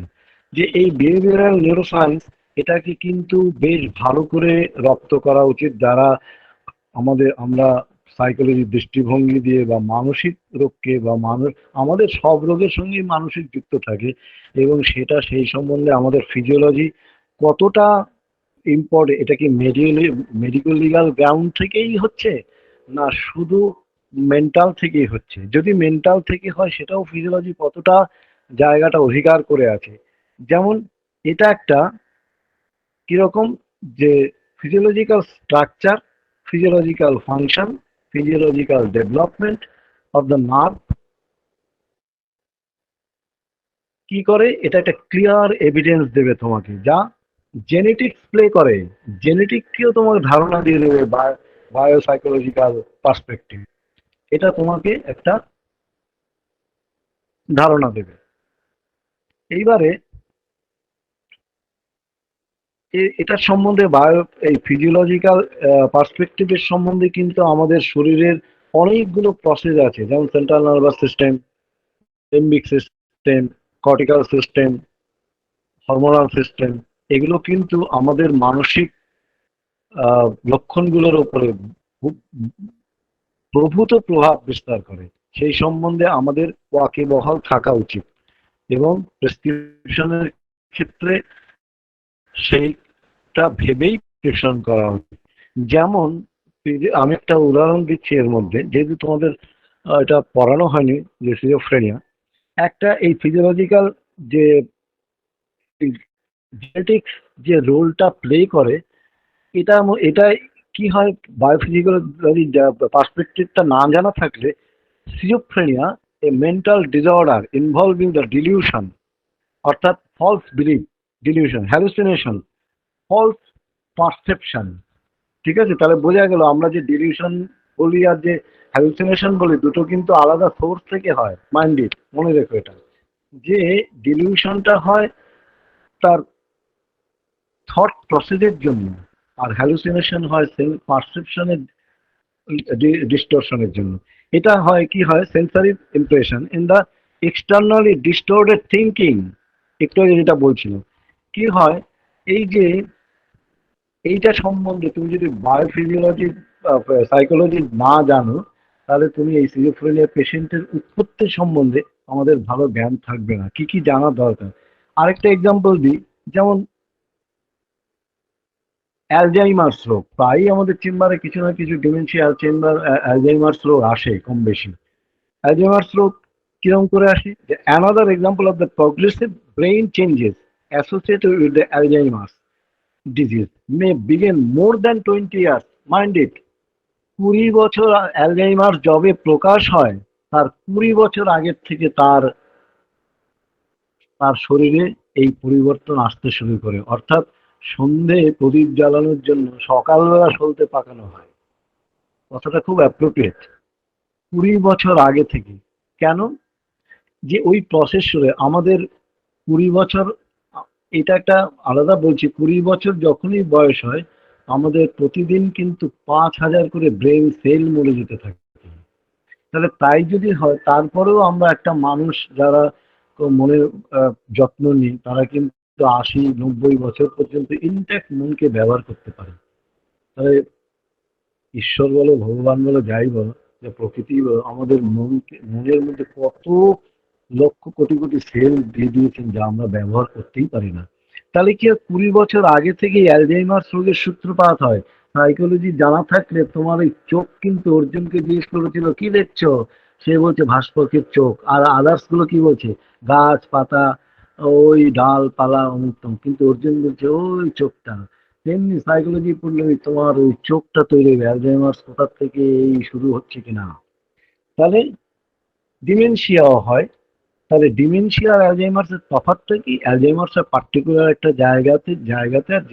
যে এই বিহেভিয়ারাল নিউরোসায়েন্স এটাকে কিন্তু বেশ ভালো করে রপ্ত করা উচিত, যারা আমরা সাইকোলজির দৃষ্টিভঙ্গি দিয়ে বা মানসিক রোগকে বা আমাদের সব রোগের সঙ্গেই মানসিক যুক্ত থাকে, এবং সেটা সেই সম্বন্ধে আমাদের ফিজিওলজি কতটা ইম্পর্টেন্ট, এটা কি মেডিকেল লিগাল গ্রাউন্ড থেকেই হচ্ছে না শুধু মেন্টাল থেকেই হচ্ছে। যদি মেন্টাল থেকে হয় সেটাও ফিজিওলজি কতটা জায়গাটা অধিকার করে আছে। যেমন এটা একটা কিরকম যে physiological structure, physiological function, physiological development of the nerve কি করে, এটা একটা ক্লিয়ার এভিডেন্স দেবে তোমাকে, যা জেনেটিক্স প্লে করে। জেনেটিককেও তোমাকে ধারণা দিয়ে দেবে বায়োসাইকোলজিক্যাল পার্সপেক্টিভ, এটা তোমাকে একটা ধারণা দেবে। এইবারে এটার সম্বন্ধে এই ফিজিওলজিক্যাল পার্সপেক্টিভের সম্বন্ধে কিন্তু আমাদের শরীরের অনেকগুলো প্রসেস আছে, যেমন central nervous system, limbic system, cortical system, hormonal system. এগুলো কিন্তু আমাদের মানসিক লক্ষণগুলোর উপরে খুব প্রভূত প্রভাব বিস্তার করে। সেই সম্বন্ধে আমাদের ওয়াকিবহাল থাকা উচিত, এবং প্রেসক্রিপশনের ক্ষেত্রে সেইটা ভেবেই প্রেসক্রিপশন করা উচিত। যেমন আমি একটা উদাহরণ দিচ্ছি এর মধ্যে, যেহেতু তোমাদের এটা পড়ানো হয়নি যে সিজোফ্রেনিয়া, একটা এই ফিজিওলজিক্যাল যে জেনেটিক্স যে রোলটা প্লে করে, এটা কি হয়, বায়োফিজিক্যাল পার্সপেক্টিভটা না জানা থাকলে schizophrenia a mental disorder involving the delusion, অর্থাৎ false believe, delusion, hallucination, false perception. ঠিক আছে, তাহলে বোঝা গেল আমরা যে ডিলিউশন বলি আর যে হ্যালুসিনেশন বলি, দুটো কিন্তু আলাদা সোর্স থেকে হয় মাইন্ডে। মনে রেখো এটা, যে ডিলিউশনটা হয় তার থট প্রসেসের জন্য, আর হ্যালুসিনেশন হয় সেলফ পারসেপশনের ডিস্টরশনের জন্য। এটা হয় কি হয়, sensory impression in the externally distorted thinking. একটু আগে যেটা বলছিল, কি হয়, এই যে এইটা সম্বন্ধে তুমি যদি বায়োফিজিওলজি সাইকোলজি না জানো, তাহলে তুমি এই সিজোফ্রেনিয়া পেশেন্টের উৎপত্তি সম্বন্ধে আমাদের ভালো জ্ঞান থাকবে না, কি কি জানা দরকার। আরেকটা এক্সাম্পল দিই, যেমন অ্যালজাইমার্স রোগ, প্রায়ই আমাদের চেম্বারে কিছু না কিছু ডিমেনশিয়া অ্যালজাইমার্স রোগ আসে কম বেশি। অ্যালজাইমার্স রোগ কিরকম করে আসে, যে another example of the progressive brain changes associated with the Alzheimer's disease May begin more than 20 years. Mind it, 20 বছর অ্যালজাইমার্স যবে প্রকাশ হয়, তার 20 বছর আগের থেকে তার তার শরীরে এই পরিবর্তন আসতে শুরু করে। অর্থাৎ সন্ধে প্রদীপ জ্বালানোর জন্য সকালবেলা সলতে পাকানো হয়, কথাটা খুব অ্যাপ্রোপ্রিয়েট। 20 বছর আগে থেকে। কেন, যে ওই প্রসেস শুরু আমাদের 20 বছর, এটা একটা আলাদা বলছি, 20 বছর যখনই বয়স হয় আমাদের প্রতিদিন কিন্তু 5,000 করে ব্রেন সেল মরে যেতে থাকে। তাহলে তাই যদি হয়, তারপরেও আমরা একটা মানুষ যারা মনের যত্ন নিই, তারা কিন্তু 80-90 বছর পর্যন্ত ইনট্যাক্ট মনকে ব্যবহার করতে পারে। তাহলে ঈশ্বর বলো, ভগবান বলো, যাই বলো, যে প্রকৃতি আমাদের মনের মধ্যে কত লক্ষ কোটি কোটি সেল দিয়ে দিয়েছেন যা আমরা ব্যবহার করতেই পারি না। তাহলে কি আর 20 বছর আগে থেকে অ্যালজাইমার্স রোগের সূত্রপাত হয়? সাইকোলজি জানা থাকলে তোমার এই চোখ কিন্তু অর্জুনকে জিজ্ঞেস করেছিল কি দেখছো, সে বলছে ভাস্কর্যের চোখ, আর আদার্স গুলো কি বলছে গাছ পাতা ওই ডালপালা অমুক তমুক, কিন্তু অর্জুন বলছে ওই চোখটা। তেমনি সাইকোলজি পড়লে ওই তোমার ওই চোখটা তৈরি হবে অ্যালজাইমার্স কোথার থেকে এই শুরু হচ্ছে কিনা। তাহলে ডিমেনশিয়াও হয়। তাহলে ডিমেনশিয়া আর অ্যালজাইমার্স এর তফাৎটা কি? অ্যালজাইমার্স এর পার্টিকুলার একটা জায়গাতে আর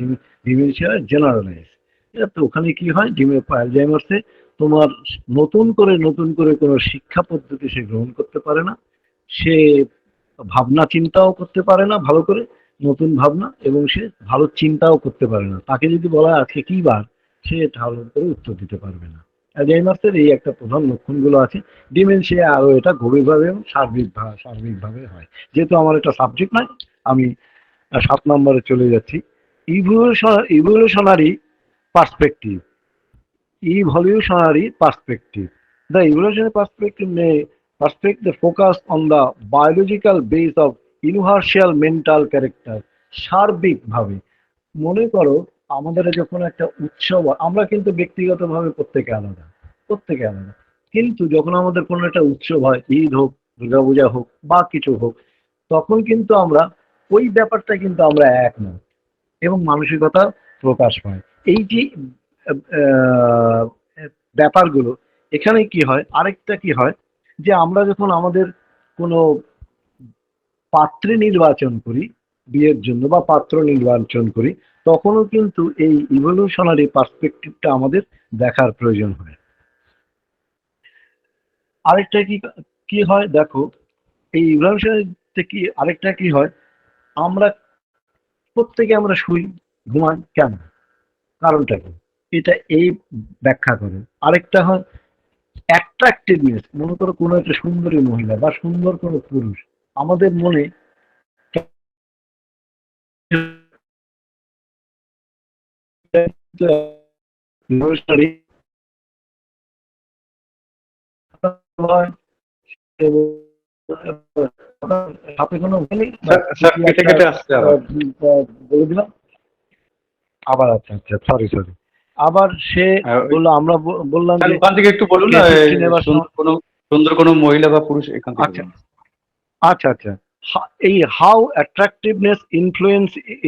ডিমেনশিয়া জেনারেলাইজ। এটা তো ওখানে কি হয় অ্যালজাইমার্সে তোমার নতুন করে কোনো শিক্ষা পদ্ধতি সে গ্রহণ করতে পারে না, সে ভাবনা চিন্তাও করতে পারে না ভালো করে নতুন ভাবনা, এবং সে ভালো চিন্তাও করতে পারে না। তাকে যদি বলা হয় আজকে কি বার, সে ভালো করে উত্তর দিতে পারবে না। অ্যালজাইমার্সের এই একটা প্রধান লক্ষণগুলো আছে। ডিমেনশিয়া আরো এটা গভীরভাবে এবং সার্বিকভাবে হয়। যেহেতু আমার এটা সাবজেক্ট নয়, আমি 7 নম্বরে চলে যাচ্ছি। Evolutionary perspective. Evolutionary perspective. The evolutionary perspective may perspect the focus on the biological base of universal mental character. সার্বিকভাবে মনে করো আমাদের যখন একটা উৎসব হয়, আমরা কিন্তু ব্যক্তিগতভাবে প্রত্যেকে আলাদা, কিন্তু যখন আমাদের কোনো একটা উৎসব হয়, ঈদ হোক, দুর্গাপূজা হোক বা কিছু হোক, তখন কিন্তু আমরা ওই ব্যাপারটা কিন্তু আমরা এক নয় এবং মানসিকতা প্রকাশ পায়। এই যে আহ, ব্যাপারগুলো এখানে কি হয়, আরেকটা কি হয় যে আমরা যখন আমাদের কোনো পাত্রী নির্বাচন করি বিয়ের জন্য বা পাত্র নির্বাচন করি, তখনও কিন্তু এই ইভলিউশনারি পার্সপেক্টিভটা আমাদের দেখার প্রয়োজন হয়। আরেকটা কি কি হয় দেখো, এই ইভলিউশনারিতে কি আরেকটা কি হয়, আমরা আমরা শুই ঘুমাই কেন, কারণটা কি, এটা এই ব্যাখ্যা করে। আরেকটা হয় অ্যাট্রাকটিভনেস। মনে করো কোনো একটা সুন্দরী মহিলা বা সুন্দর কোনো পুরুষ আমাদের মনে সাথে কোনো
স্যার কেটে কেটে আসছে আবার।
বলে দিলাম আবার। আচ্ছা আচ্ছা, সরি। আবার সে বললো, আমরা বললাম
স্যার
যে
ওখান থেকে একটু বলুন না, সুন্দর কোনো মহিলা বা পুরুষ এখান থেকে
আচ্ছা
বলুন।
আচ্ছা এই হাউ অ্যাট্রাকটিভনেস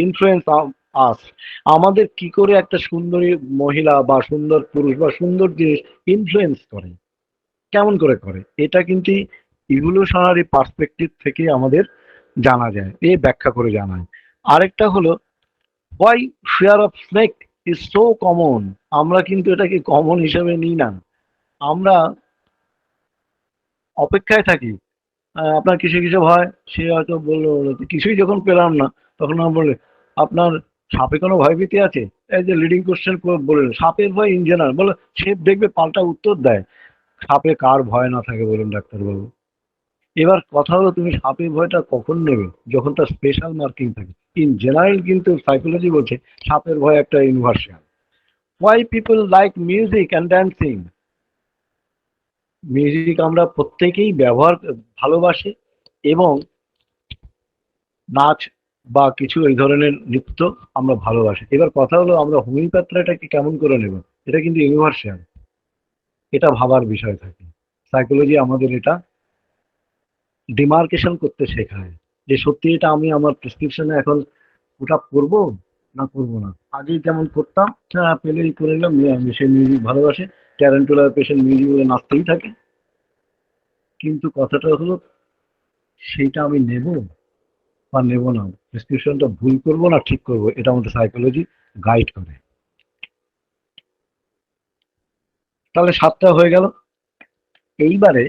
ইনফ্লুয়েন্স আস, আমাদের কি করে একটা সুন্দরী মহিলা বা সুন্দর পুরুষ বা সুন্দর জিনিস ইনফ্লুয়েন্স করে, কেমন করে এটা কিন্তু ইভলিউশনারি পার্সপেক্টিভ থেকে আমাদের জানা যায়, এ ব্যাখ্যা করে জানায়। আরেকটা হলো why fear of snake is so common. আমরা কিন্তু এটাকে কমন হিসেবে নিই না, আমরা অপেক্ষায় থাকি। আপনার কিসে ভয়, সে হয়তো বললো কিছুই যখন পেলাম না, তখন আমার বললে আপনার সাপে কোনো ভয়ভীতি আছে, এই যে লিডিং কোশ্চেন বললেন সাপের ভয় ইন জেনারেল, বলো সে দেখবে পাল্টা উত্তর দেয় সাপে কার ভয় না থাকে বলুন ডাক্তারবাবু। এবার কথা হলো তুমি সাপের ভয়টা কখন নেবে, যখন তার স্পেশাল মার্কিং থাকে। ইন জেনারেল কিন্তু সাইকোলজি বলছে সাপের ভয় একটা universal. Why people like music and dancing. Music আমরা প্রত্যেকেই ভালোবাসি এবং নাচ বা কিছু এই ধরনের নৃত্য আমরা ভালোবাসি। এবার কথা হলো আমরা হোমিওপ্যাথিটাকে কেমন করে নেব, এটা কিন্তু ইউনিভার্সাল, এটা ভাবার বিষয় থাকে। সাইকোলজি আমাদের এটা ডিমার্কেশন করতে শেখায় যে সত্যি এটা আমি আমার প্রেসক্রিপশনে এখন ওটা করবো না করবো না। আগে যেমন করতাম, হ্যাঁ পেলেই করে নিলাম, সে মিউজিক ভালোবাসে, ট্যারেন্টুলার পেশেন্ট মিউজিক বলে নাচতেই থাকে, কিন্তু কথাটা হলো সেইটা আমি নেব বা নেব না, প্রেসক্রিপশনটা ভুল করবো না ঠিক করবো, এটা আমাদের সাইকোলজি গাইড করে। তাহলে 7টা হয়ে গেল। এইবারে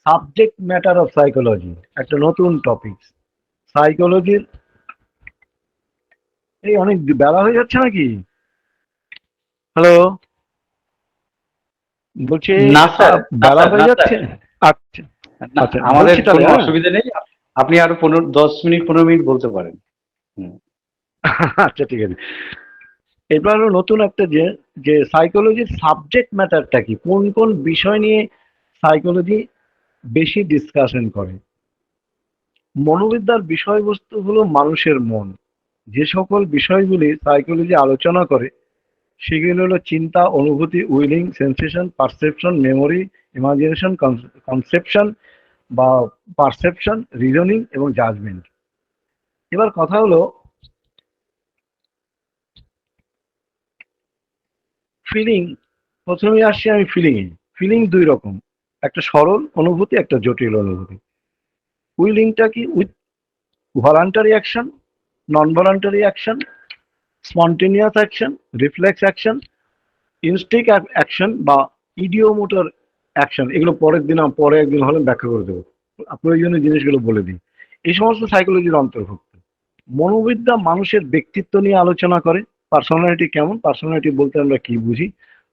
সাবজেক্ট ম্যাটার অফ সাইকোলজি, একটা নতুন টপিক সাইকোলজির। এই অনেক বেলা হয়ে যাচ্ছে নাকি? হ্যালো, বলছি
না স্যার,
বেলা হয়ে যাচ্ছে। আচ্ছা
না,
আচ্ছা,
আমাদের
বলছি তাহলে,
কোনো
হ্যাঁ।
অসুবিধা নেই, আপনি আরো 10 মিনিট 15 মিনিট বলতে পারেন।
আচ্ছা ঠিক আছে। এবার হলো নতুন একটা যে যে সাইকোলজির সাবজেক্ট ম্যাটারটা কি, কোন কোন বিষয় নিয়ে সাইকোলজি বেশি ডিসকাশন করে। মনোবিদ্যার বিষয়বস্তু হলো মানুষের মন। যে সকল বিষয়গুলি সাইকোলজি আলোচনা করে সেগুলো হলো চিন্তা, অনুভূতি, willing, sensation, perception, memory, imagination, conception বা পারসেপশন, রিজনিং এবং জাজমেন্ট। এবার কথা হলো ফিলিং। প্রথমে আসছি আমি ফিলিং এ। ফিলিং দুই রকম, একটা সরল অনুভূতি, একটা জটিল অনুভূতি। উইলিংটা কি? With voluntary action, non voluntary action, spontaneous action, reflex action, instinct action বা ইডিওমোটর অ্যাকশন। এগুলো পরে একদিন হলে ব্যাখ্যা করে দেবো, প্রয়োজনীয় জিনিসগুলো বলে দিই। এই সমস্ত সাইকোলজির অন্তর্ভুক্ত। মনোবিদ্যা মানুষের ব্যক্তিত্ব নিয়ে আলোচনা করে। পার্সোনালিটি কেমন, পার্সোনালিটি বলতে আমরা কি বুঝি,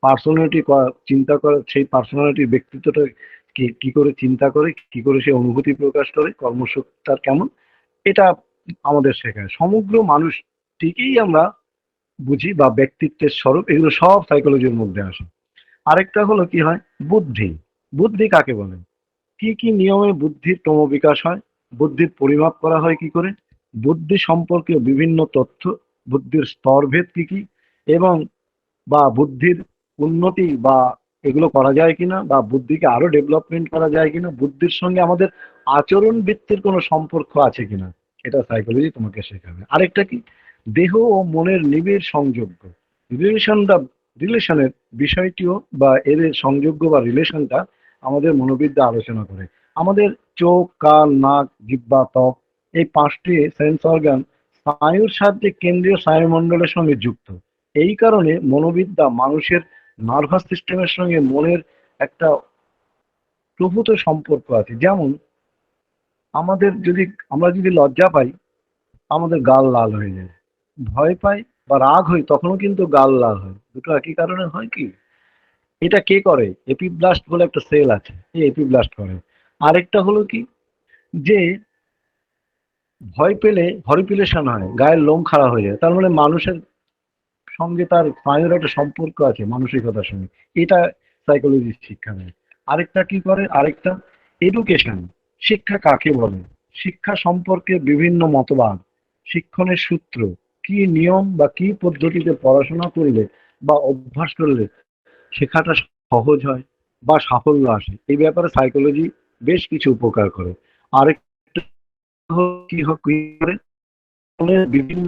পার্সোনালিটি চিন্তা করে, সেই পার্সোনালিটির ব্যক্তিত্বটা কি কি করে চিন্তা করে, কি করে সে অনুভূতি প্রকাশ করে, কর্মশক্তি তার কেমন, এটা আমাদের শেখায়। সমগ্র মানুষটিকেই আমরা বুঝি বা ব্যক্তিত্বের স্বরূপ, এগুলো সব সাইকোলজির মধ্যে আসে। আরেকটা হলো কি হয়, বুদ্ধি। বুদ্ধি কাকে বলে? কি কি নিয়মে বুদ্ধির ক্রমবিকাশ হয়, বুদ্ধির পরিমাপ করা হয় কি করে, বুদ্ধি সম্পর্কে বিভিন্ন তথ্য, বুদ্ধির স্তরভেদ কি কি, এবং বা বুদ্ধির উন্নতি বা এগুলো করা যায় কিনা, বা বুদ্ধিকে আরো ডেভেলপমেন্ট করা যায় কিনা, বুদ্ধির সঙ্গে আমাদের আচরণ বৃত্তির কোনো সম্পর্ক আছে কিনা, এটা সাইকোলজি তোমাকে শেখাবে। আরেকটা কি, দেহ ও মনের নিবিড় সংযোগ। রিলেশনটা, রিলেশনের বিষয়টিও বা এর সংযোগ বা রিলেশনটা আমাদের মনোবিদ্যা আলোচনা করে। আমাদের চোখ, কান, নাক, জিহ্বা, ত্বক, এই পাঁচটি সেন্স অর্গান স্নায়ুর সাহায্যে কেন্দ্রীয় স্নায়ুমণ্ডলের সঙ্গে যুক্ত। এই কারণে মনোবিদ্যা মানুষের নার্ভাস সিস্টেমের সঙ্গে মনের একটা প্রভূত সম্পর্ক আছে। যেমন আমাদের যদি, আমরা যদি লজ্জা পাই আমাদের গাল লাল হয়ে যায়, ভয় পাই বা রাগ হই তখনও কিন্তু গাল লাল হয়। দুটো একই কারণে হয় কি? এটা কে করে? এপিব্লাস্ট বলে একটা সেল আছে, এই এপিব্লাস্ট করে। আরেকটা হলো কি, যে ভয় পেলে হরিপিলেশন হয়, গায়ের লোম খাড়া হয়ে যায়, তার মানে মানুষের সঙ্গে তার স্নায়ুর একটা সম্পর্ক আছে মানসিকতার সঙ্গে। এটা সাইকোলজি শিক্ষা দেয়। আরেকটা কি করে, আরেকটা এডুকেশন। শিক্ষা কাকে বলে? শিক্ষা সম্পর্কে বিভিন্ন মতবাদ, শিক্ষণের সূত্র, কি নিয়ম বা কি পদ্ধতিতে পড়াশোনা করলে বা অভ্যাস করলে শেখাটা সহজ হয় বা সাফল্য আসে, এই ব্যাপারে সাইকোলজি বেশ কিছু উপকার করে। আরেকটা কি করে, বিভিন্ন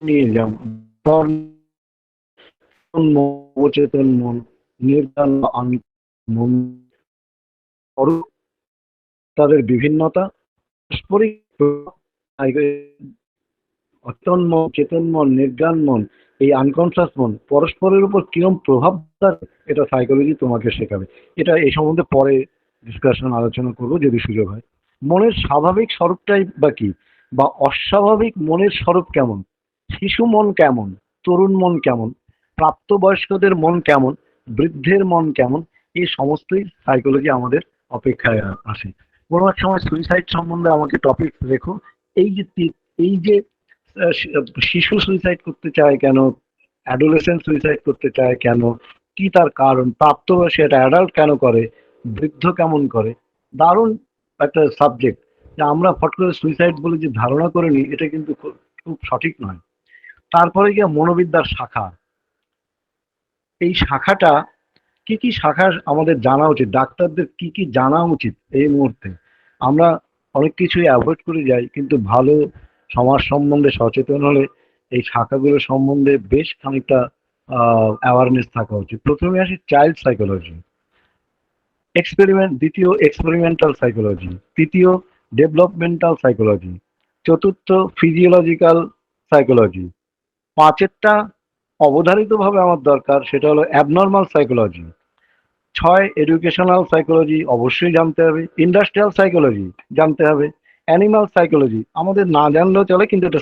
নিয়ে যেমন অচেতন মন, নির্বাণ মন, তাদের বিভিন্নতা, পারস্পরিক অচেতন মন, চেতন মন, নির্জ্ঞান মন, এই আনকনসিয়াস মন পরস্পরের উপর কিরম প্রভাব ফেলে, এটা সাইকোলজি তোমাকে শেখাবে। এটা এই সম্বন্ধে পরে ডিসকাশন আলোচনা করবো যদি সুযোগ হয়। মনের স্বাভাবিক স্বরূপটাই বা কি, বা অস্বাভাবিক মনের স্বরূপ কেমন, শিশু মন কেমন, তরুণ মন কেমন, প্রাপ্তবয়স্কদের মন কেমন, বৃদ্ধের মন কেমন, এই সমস্তই সাইকোলজি আমাদের অপেক্ষায় আসে। কোনো এক সময় সুইসাইড সম্বন্ধে আমাকে টপিক রেখো। এই যে এই যে শিশু সুইসাইড করতে চায় কেন, অ্যাডোলেসেন্ট সুইসাইড করতে চায় কেন, কি তার কারণ, প্রাপ্তবয়সী একটা অ্যাডাল্ট কেন করে, বৃদ্ধ কেমন করে, দারুণ একটা সাবজেক্ট। যে আমরা ফট করে সুইসাইড বলে যে ধারণা করে নিই, এটা কিন্তু খুব সঠিক নয়। তারপরে গিয়ে মনোবিদ্যার শাখা। এই শাখাটা কি কি শাখা আমাদের জানা উচিত, ডাক্তারদের কি কি জানা উচিত এই মুহূর্তে? আমরা অনেক কিছুই অ্যাভয়েড করে যাই, কিন্তু ভালো সমাজ সম্বন্ধে সচেতন হলে এই শাখাগুলো সম্বন্ধে বেশ খানিকটা অ্যাওয়ারনেস থাকা উচিত। প্রথমে আসি চাইল্ড সাইকোলজি, দ্বিতীয় এক্সপেরিমেন্টাল সাইকোলজি, তৃতীয় ডেভেলপমেন্টাল সাইকোলজি, চতুর্থ ফিজিওলজিক্যাল সাইকোলজি, পাঁচেরটা অবধারিতভাবে আমার দরকার, সেটা হলো অ্যাবনর্মাল সাইকোলজি। ছয় এডুকেশনাল সাইকোলজি অবশ্যই জানতে হবে, ইন্ডাস্ট্রিয়াল সাইকোলজি জানতে হবে, অ্যানিমাল সাইকোলজি আমাদের না জানলেও চলে, কিন্তু এটা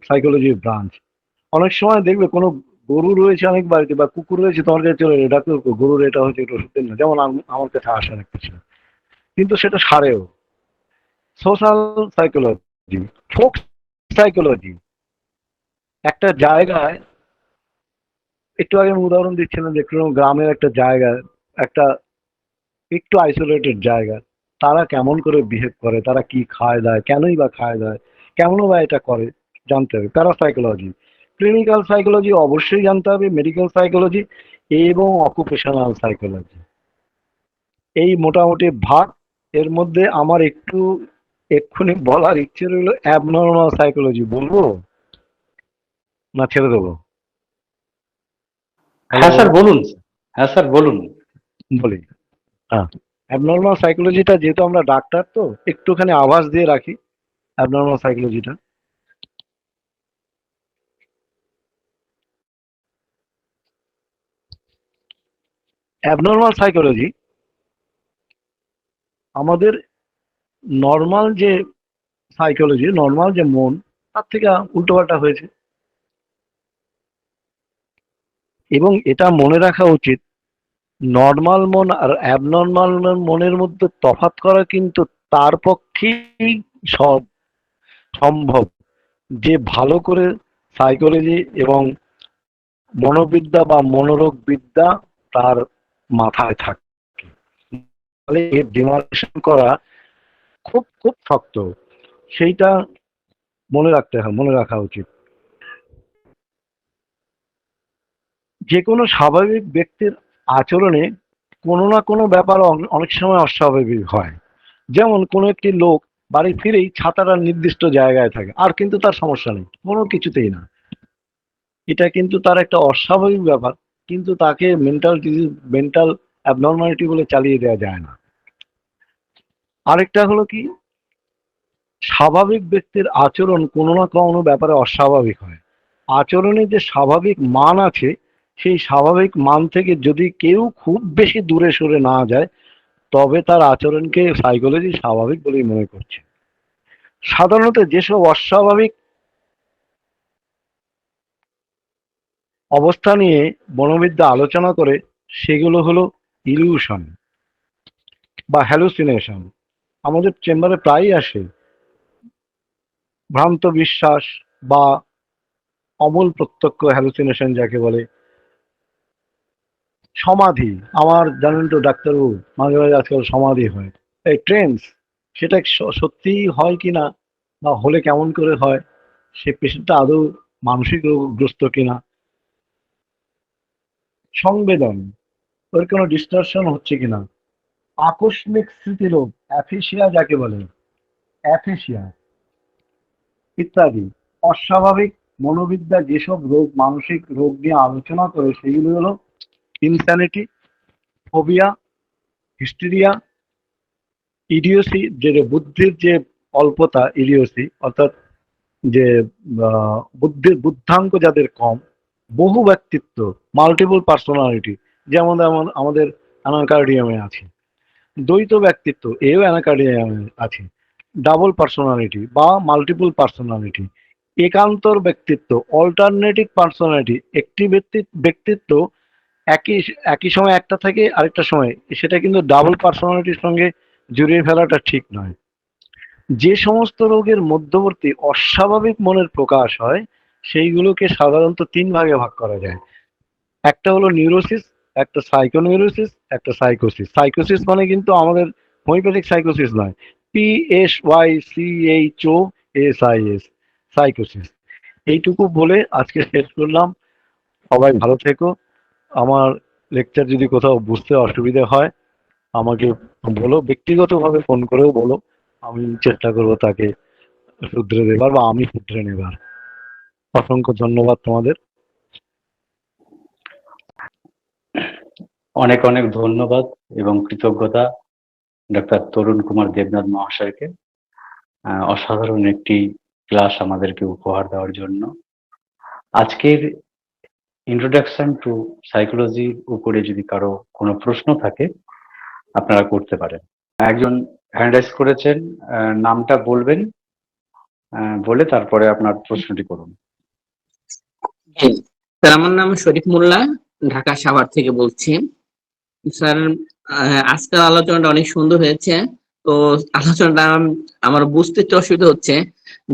সাইকোলজির ব্রাঞ্চ। অনেক সময় দেখবে কোনো গরু রয়েছে অনেক বাড়িতে বা কুকুর রয়েছে, তোমার কাছে চলে এটা তো গরুর এটা হচ্ছে এটা ওষুধ না, যেমন আমার কাছে আসে অনেক কিছু, কিন্তু সেটা সারেও। সোশ্যাল সাইকোলজি, ফোক সাইকোলজি, একটা জায়গায় একটু আগে আমি উদাহরণ দিচ্ছিলাম যে কোনো গ্রামের একটা জায়গা, একটা একটু আইসোলেটেড জায়গা, তারা কেমন করে বিহেভ করে, তারা কি খায় দায়, কেনই বা খায় দায়, কেমনও বা এটা করে, জানতে হবে। প্যারাসাইকোলজি, ক্লিনিক্যাল সাইকোলজি অবশ্যই জানতে হবে, মেডিকেল সাইকোলজি এবং অকুপেশনাল সাইকোলজি, এই মোটামুটি ভাগ। এর মধ্যে আমার একটু এক্ষুনি বলার ইচ্ছে রইলো অ্যাবনর্মাল সাইকোলজি, বলবো না ছেড়ে দেবো?
হ্যাঁ স্যার বলুন, হ্যাঁ স্যার বলুন।
বলি, হ্যাঁ। অ্যাবনর্মাল সাইকোলজিটা, যেহেতু আমরা ডাক্তার তো একটুখানি আভাস দিয়ে রাখি অ্যাবনর্মাল সাইকোলজিটা। অ্যাবনর্মাল সাইকোলজি আমাদের নর্মাল যে সাইকোলজি, নর্মাল যে মন, তার থেকে উল্টোপাল্টা হয়েছে। এবং এটা মনে রাখা উচিত, নর্মাল মন আর অ্যাবনর্মাল মনের মধ্যে তফাৎ করা কিন্তু তার পক্ষেই সব সম্ভব যে ভালো করে সাইকোলজি এবং মনোবিদ্যা বা মনোরোগ বিদ্যা তার মাথায় থাকে। তাহলে এর ডিমার্কেশন করা খুব খুব শক্ত, সেইটা মনে রাখা উচিত। যে কোনো স্বাভাবিক ব্যক্তির আচরণে কোনো না কোনো ব্যাপার অনেক সময় অস্বাভাবিক হয়। যেমন কোনো একটি লোক বাড়ি ফিরেই ছাতাটা নির্দিষ্ট জায়গায় থাকে, আর কিন্তু তার সমস্যা নেই কোনো কিছুতেই না, এটা কিন্তু তার একটা অস্বাভাবিক ব্যাপার, কিন্তু তাকে মেন্টাল ডিজিজ, মেন্টাল অ্যাবনর্মালিটি বলে চালিয়ে দেওয়া যায় না। আরেকটা হলো কি, স্বাভাবিক ব্যক্তির আচরণ কোনো না কোনো ব্যাপারে অস্বাভাবিক হয়। আচরণে যে স্বাভাবিক মান আছে, সেই স্বাভাবিক মান থেকে যদি কেউ খুব বেশি দূরে সরে না যায়, তবে তার আচরণকে সাইকোলজি স্বাভাবিক বলেই মনে করছে। সাধারণত যেসব অস্বাভাবিক অবস্থা নিয়ে মনোবিদ্যা আলোচনা করে, সেগুলো হলো ইলিউশন বা হ্যালুসিনেশন। আমাদের চেম্বারে প্রায়ই আসে ভ্রান্ত বিশ্বাস বা অমূল প্রত্যক্ষ, হ্যালুসিনেশন যাকে বলে। সমাধি, আমার জানেন তো ডাক্তারবাবু, মাঝে মাঝে আজকাল সমাধি হয়, এই ট্রেন্স, সেটা সত্যিই হয় কিনা বা হলে কেমন করে হয়, সে পেশেন্টটা আদৌ মানসিক রোগগ্রস্ত কিনা। সংবেদন, ওর কোনো ডিস্টরশন হচ্ছে কিনা। আকস্মিক স্মৃতিরোগ, অ্যাফেসিয়া যাকে বলে, অ্যাফেসিয়া ইত্যাদি। অস্বাভাবিক মনোবিদ্যা যেসব রোগ, মানসিক রোগ নিয়ে আলোচনা করে, সেগুলো হলো ইনস্যানিটি, ফোবিয়া, হিস্টেরিয়া, ইডিওসি, যে বুদ্ধির যে অল্পতা, ইডিওসি অর্থাৎ যে বুদ্ধাঙ্ক যাদের কম, বহু ব্যক্তিত্ব, মাল্টিপল পার্সোনালিটি, যেমন যেমন আমাদের অ্যানাকার্ডিয়ামে আছে। দ্বৈত ব্যক্তিত্ব, এও অ্যানাকার্ডিয়ামে আছে। ডাবল পার্সোনালিটি বা মাল্টিপল পার্সোনালিটি, একান্তর ব্যক্তিত্ব, অল্টারনেটিভ পার্সোনালিটি, একটি ব্যক্তিত্ব একই একই সময় একটা থাকে, আরেকটা সময় সেটা কিন্তু ডাবল পার্সোনালিটির সঙ্গে জড়িয়ে ফেলাটা ঠিক নয়। যে সমস্ত রোগের মধ্যবর্তী অস্বাভাবিক মনের প্রকাশ হয়, সেইগুলোকে সাধারণত তিন ভাগে ভাগ করা যায়। একটা হলো নিউরোসিস, একটা সাইকোনিউরোসিস, একটা সাইকোসিস। সাইকোসিস মানে কিন্তু আমাদের হোমিওপ্যাথিক সাইকোসিস নয়, PSYCHOSIS, সাইকোসিস। এইটুকু বলে আজকে শেষ করলাম। সবাই ভালো থেকো। আমার লেকচার যদি কোথাও বুঝতে অসুবিধা হয়, আমাকে বলো, ব্যক্তিগতভাবে ফোন করেও বলো, আমি চেষ্টা করবো তাকে শুধরে দেবার বা আমি শুধরে নেবার। অসংখ্য ধন্যবাদ তোমাদের।
অনেক অনেক ধন্যবাদ এবং কৃতজ্ঞতা ডক্টর তরুণ কুমার দেবনাথ মহাশয়কে, অসাধারণ একটি ক্লাস আমাদেরকে উপহার দেওয়ার জন্য। আজকের ইন্ট্রোডাকশন টু সাইকোলজির উপরে যদি কারো কোনো প্রশ্ন থাকে আপনারা করতে পারেন। একজন হ্যান্ড রাইজ করেছেন, নামটা বলবেন, বলে তারপরে আপনার প্রশ্নটি করুন।
জি, স্যার আমার নাম শরীফ মোল্লা, ঢাকা সাভার থেকে বলছি। স্যার আজকের আলোচনাটা অনেক সুন্দর হয়েছে। তো আলোচনাটা আমার বুঝতে একটু অসুবিধা হচ্ছে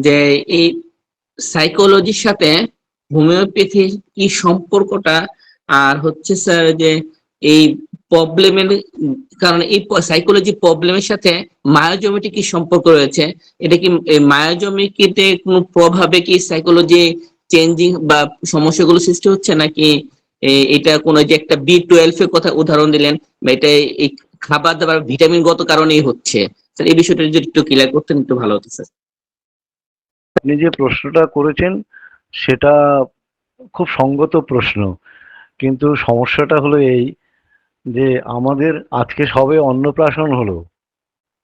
যে এই সাইকোলজির সাথে হোমিওপ্যাথির কি সম্পর্কটা, আর হচ্ছে স্যার যে এই প্রবলেমের কারণ এই সাইকোলজি প্রবলেমের সাথে মায়োজমিটি কি সম্পর্ক রয়েছে? এটা কি মায়োজমিতে কোনো প্রভাবে কি সাইকোলজি চেঞ্জিং বা সমস্যাগুলো সৃষ্টি হচ্ছে, নাকি এটা কোনো যে একটা B12 এর কথা উদাহরণ দিলেন, বা এটা এই খাবার দাবার ভিটামিন গত কারণেই হচ্ছে? স্যার এই বিষয়টা যদি একটু ক্লিয়ার করতেন একটু ভালো হতো স্যার।
আপনি যে প্রশ্নটা করেছেন সেটা খুব সঙ্গত প্রশ্ন, কিন্তু সমস্যাটা হলো এই যে আমাদের আজকে সবে অন্নপ্রাশন হলো,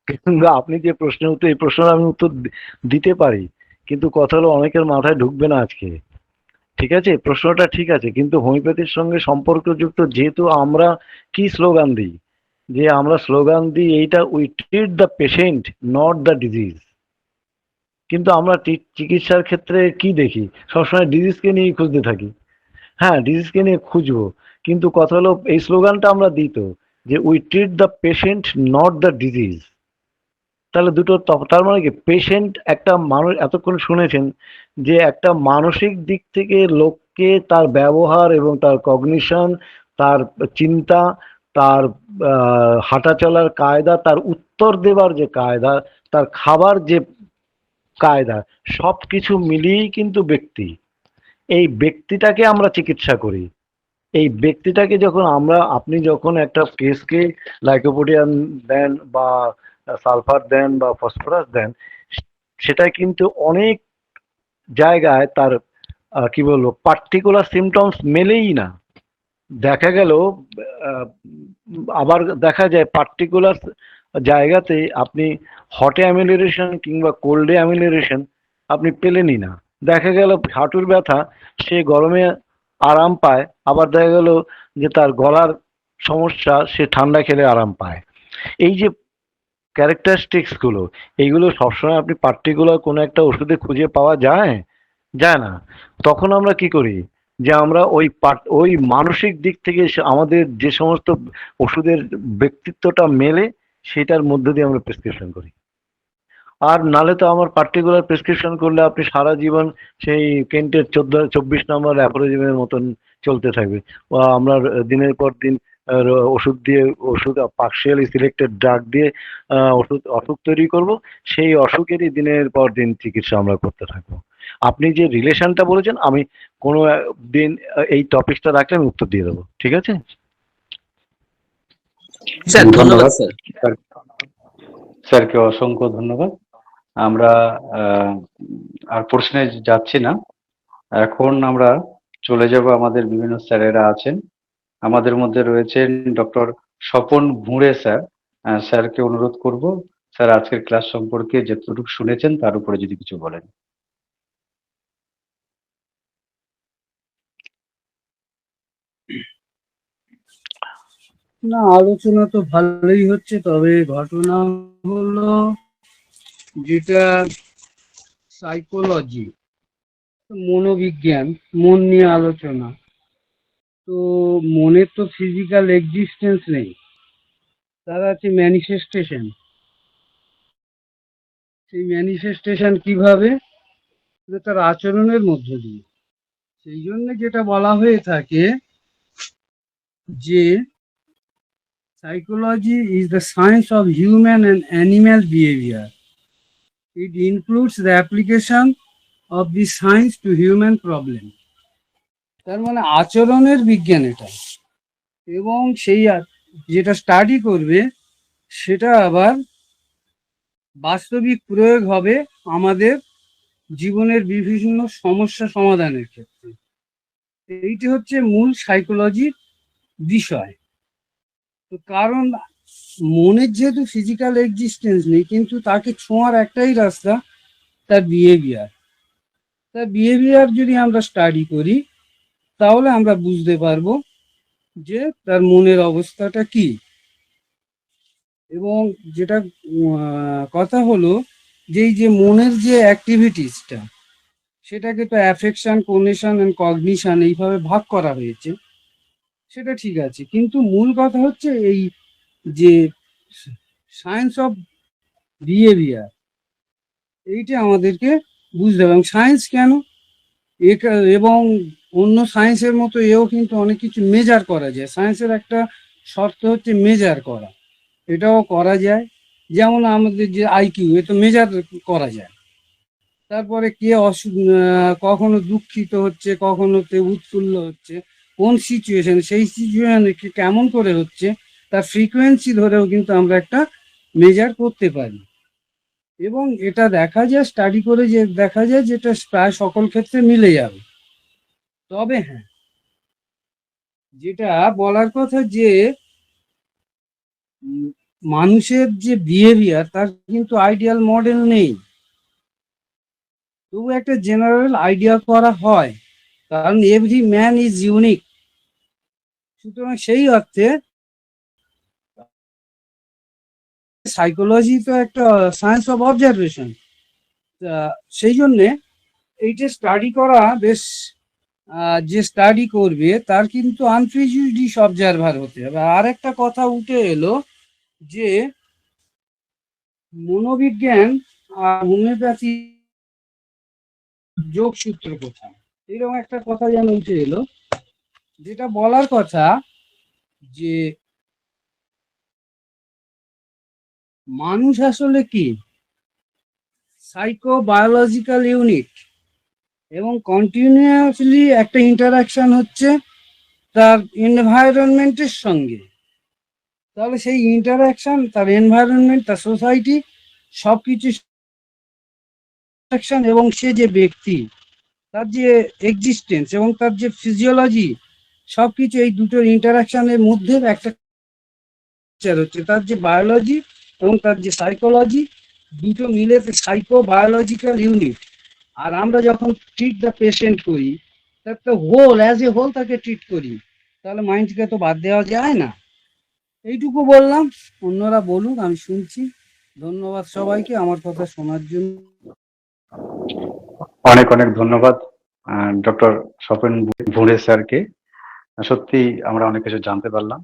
কিন্তু আপনি যে প্রশ্নের উত্তর, এই প্রশ্নের আমি উত্তর দিতে পারি, কিন্তু কথা হলো অনেকের মাথায় ঢুকবে না আজকে। ঠিক আছে, প্রশ্নটা ঠিক আছে, কিন্তু হোমিওপ্যাথির সঙ্গে সম্পর্কযুক্ত যেহেতু আমরা কি স্লোগান দিই, যে আমরা স্লোগান দিই এইটা, we treat the patient not the disease. কিন্তু আমরা চিকিৎসার ক্ষেত্রে কি দেখি, সবসময় ডিজিজকে নিয়েই খুঁজতে থাকি। হ্যাঁ, ডিজিজকে নিয়ে খুঁজবো, কিন্তু কথা হলো এই স্লোগানটা আমরা দিই তো, যে we treat the patient not the disease. তাহলে দুটো তার মানে কি, পেশেন্ট একটা মানুষ, এতক্ষণ শুনেছেন যে একটা মানসিক দিক থেকে লোককে তার ব্যবহার এবং তার কগনিশন, তার চিন্তা, তার হাঁটা চলার কায়দা, তার উত্তর দেবার যে কায়দা, তার খাবার যে কায়দা, সব কিছু মিলিয়েই কিন্তু ব্যক্তি। এই ব্যক্তিটাকে আমরা চিকিৎসা করি। এই ব্যক্তিটাকে যখন আপনি যখন একটা কেসকে লাইকোপোডিয়াম দেন বা সালফার দেন বা ফসফরাস দেন, সেটা কিন্তু অনেক জায়গায় তার কি বলবো পার্টিকুলার সিমটমস মেলেই না। দেখা গেল আহ, আবার দেখা যায় পার্টিকুলার জায়গাতে আপনি হটে অ্যামিলিরেশন কিংবা কোল্ডে অ্যামিলিরেশন আপনি পেলেনই না। দেখা গেল হাঁটুর ব্যথা, সে গরমে আরাম পায়, আবার দেখা গেল যে তার গলার সমস্যা, সে ঠান্ডা খেলে আরাম পায়। এই যে ক্যারেক্টারিস্টিক্স গুলো, এইগুলো সবসময় আপনি পার্টিকুলার কোনো একটা ওষুধে খুঁজে পাওয়া যায় যায় না। তখন আমরা কি করি, যে আমরা ওই মানসিক দিক থেকে আমাদের যে সমস্ত ওষুধের ব্যক্তিত্বটা মেলে, সেটার মধ্যে দিয়ে আমরা প্রেসক্রিপশন করি। আর নালে তো আমার পার্টিকুলার প্রেসক্রিপশন করলে আপনি সারা জীবন সেই কেন্টের 24 নম্বর অ্যাফোরিজমের মতন চলতে থাকবে। আমরা দিনের পর দিন ওষুধ পার্শিয়ালি সিলেক্টেড ড্রাগ দিয়ে অসুখ তৈরি করব, সেই অসুখেরই দিনের পর দিন চিকিৎসা আমরা করতে থাকবো। আপনি যে রিলেশনটা বলেছেন, আমি কোনো দিন এই টপিকটা রাখলে আমি উত্তর দিয়ে দেবো, ঠিক আছে?
স্যার ধন্যবাদ
ধন্যবাদ
স্যার।
স্যারকে অসংখ্য ধন্যবাদ। আমরা আর প্রশ্নে যাচ্ছি না, এখন আমরা চলে যাব, আমাদের বিভিন্ন স্যারেরা আছেন। আমাদের মধ্যে রয়েছেন ডক্টর স্বপন ভুঁড়ে স্যার। স্যারকে অনুরোধ করব, স্যার আজকের ক্লাস সম্পর্কে যতটুকু শুনেছেন তার উপরে যদি কিছু বলেন।
না, আলোচনা তো ভালোই হচ্ছে, তবে ঘটনা হলো যেটা সাইকোলজি, মনোবিজ্ঞান, মন নিয়ে আলোচনা। তো মনের তো ফিজিক্যাল এক্সিস্টেন্স নেই, তার আছে ম্যানিফেস্টেশন। সেই ম্যানিফেস্টেশন কিভাবে? তার আচরণের মধ্য দিয়ে। সেই জন্য যেটা বলা হয়ে থাকে যে psychology is the science of human and animal behavior. It includes the application of the science to human problem. তার মানে আচরণের বিজ্ঞান এটা, এবং সেই যেটা স্টাডি করবে সেটা আবার বাস্তবিক প্রয়োগ হবে আমাদের জীবনের বিভিন্ন সমস্যা সমাধানের ক্ষেত্রে। এইটি হচ্ছে মূল সাইকোলজির বিষয়। তো কারণ মনের যেহেতু ফিজিক্যাল এক্সিস্টেন্স নেই, কিন্তু তাকে ছোঁয়ার একটাই রাস্তা, তার বিহেভিয়ার। তার বিহেভিয়ার যদি আমরা স্টাডি করি তাহলে আমরা বুঝতে পারবো যে তার মনের অবস্থাটা কি। এবং যেটা কথা হলো যে এই যে মনের যে অ্যাক্টিভিটিসটা, সেটাকে তো অ্যাফেকশন, কোনেশন এন্ড কগনিশন এইভাবে ভাগ করা হয়েছে, সেটা ঠিক আছে, কিন্তু মূল কথা হচ্ছে এই যে সায়েন্স অফ বিহেভিয়ার, এইটা আমাদেরকে বুঝতে হবে। এবং সায়েন্স কেন এবং অন্য সায়েন্সের মতো এও কিন্তু অনেক কিছু মেজার করা যায়। সায়েন্সের একটা শর্ত হচ্ছে মেজার করা, এটাও করা যায়। যেমন আমাদের যে আইকিউ, এ তো মেজার করা যায়। তারপরে কে কখনো দুঃখিত হচ্ছে, কখনো তে উৎফুল্ল হচ্ছে, কোন সিচুয়েশন, সেই সিচুয়েশনে কেমন করে হচ্ছে, তার ফ্রিকোয়েন্সি ধরেও কিন্তু আমরা একটা মেজার করতে পারি। এবং এটা দেখা যায়, স্টাডি করে যে দেখা যায় যেটা প্রায় সকল ক্ষেত্রে মিলে যাবে। তবে হ্যাঁ, যেটা বলার কথা যে উম, মানুষের যে বিহেভিয়ার, তার কিন্তু আইডিয়াল মডেল নেই। তবু একটা জেনারেল আইডিয়া করা হয়, কারণ এভরি ম্যান ইজ ইউনিক। সুতরাং সেই অর্থে সাইকোলজি তো একটা সায়েন্স অফ অবজারভেশন। সেই জন্যে এইটা স্টাডি করা বেশ, যে স্টাডি করবে তার কিন্তু আনপ্রিজুডিস অবজারভার হতে হবে। আর একটা কথা উঠে এলো যে মনোবিজ্ঞান আর হোমিওপ্যাথি যোগসূত্র কোথায়, এরকম একটা কথা যেন উঠে এলো। যেটা বলার কথা যে মানুষ আসলে কি সাইকোবায়োলজিক্যাল ইউনিট, এবং কন্টিনিউয়াসলি একটা ইন্টারাকশন হচ্ছে তার এনভায়রনমেন্টের সঙ্গে। তাহলে সেই ইন্টারাকশন, তার এনভায়রনমেন্ট, তার সোসাইটি, সবকিছু এবং সে যে ব্যক্তি, তার যে এক্সিস্টেন্স এবং তার যে ফিজিওলজি, সবকিছু এই দুটোর ইন্টারাকশনের মধ্যে একটা হচ্ছে তার যে বায়োলজি এবং তার যে সাইকোলজি, দুটো মিলে সাইকো বায়োলজিক্যাল ইউনিট। আর আমরা যখন ট্রিট দ্য পেশেন্ট করি, তার তো হোল অ্যাজ এ হোল তাকে ট্রিট করি, তাহলে মাইন্ডকে তো বাদ দেওয়া যায় না। এইটুকু বললাম, অন্যরা বলুক, আমি শুনছি। ধন্যবাদ সবাইকে আমার কথা শোনার জন্য।
অনেক অনেক ধন্যবাদ ডক্টর স্বপন ভুঁড়ে স্যারকে। সত্যি আমরা অনেক কিছু জানতে পারলাম।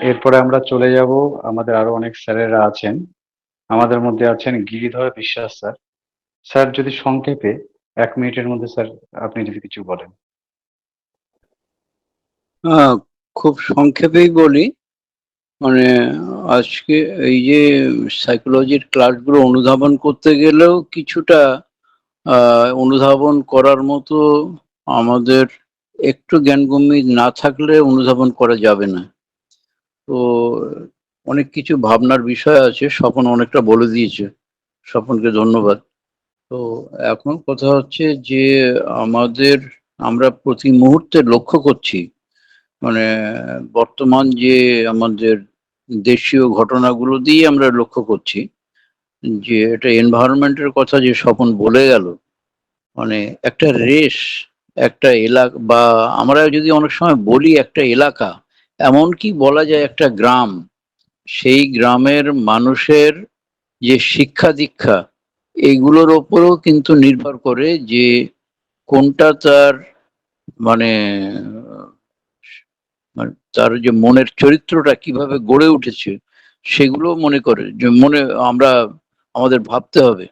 এরপরে আমরা চলে যাব, আমাদের আরো অনেক স্যারেরা আছেন। আমাদের মধ্যে আছেন গিরিধর বিশ্বাস স্যার। স্যার যদি সংক্ষেপে 1 মিনিটের মধ্যে স্যার আপনি যদি কিছু বলেন।
খুব সংক্ষেপেই বলি, মানে আজকে এই যে সাইকোলজির ক্লাসগুলো অনুধাবন করতে গেলেও কিছুটা অনুধাবন করার মতো আমাদের একটু জ্ঞানগম্যি না থাকলে অনুধাবন করা যাবে না। তো অনেক কিছু ভাবনার বিষয় আছে, স্বপন অনেকটা বলে দিয়েছে, স্বপনকে ধন্যবাদ। তো এখন কথা হচ্ছে যে আমরা প্রতি মুহূর্তে লক্ষ্য করছি, মানে বর্তমান যে আমাদের দেশীয় ঘটনাগুলো দিয়ে আমরা লক্ষ্য করছি যে এটা এনভায়রনমেন্টের কথা যে স্বপন বলে গেল, মানে একটা রেস, একটা এলাকা, বা আমরা যদি অনেক সময় বলি একটা এলাকা, এমনকি বলা যায় একটা গ্রাম, সেই গ্রামের মানুষের যে শিক্ষা দীক্ষা, এইগুলোর ওপরও কিন্তু নির্ভর করে যে কোনটা তার মানে মানে তার যে মনের চরিত্রটা কিভাবে গড়ে উঠেছে, সেগুলো মনে করে যে আমরা আমাদের ভাবতে হবে।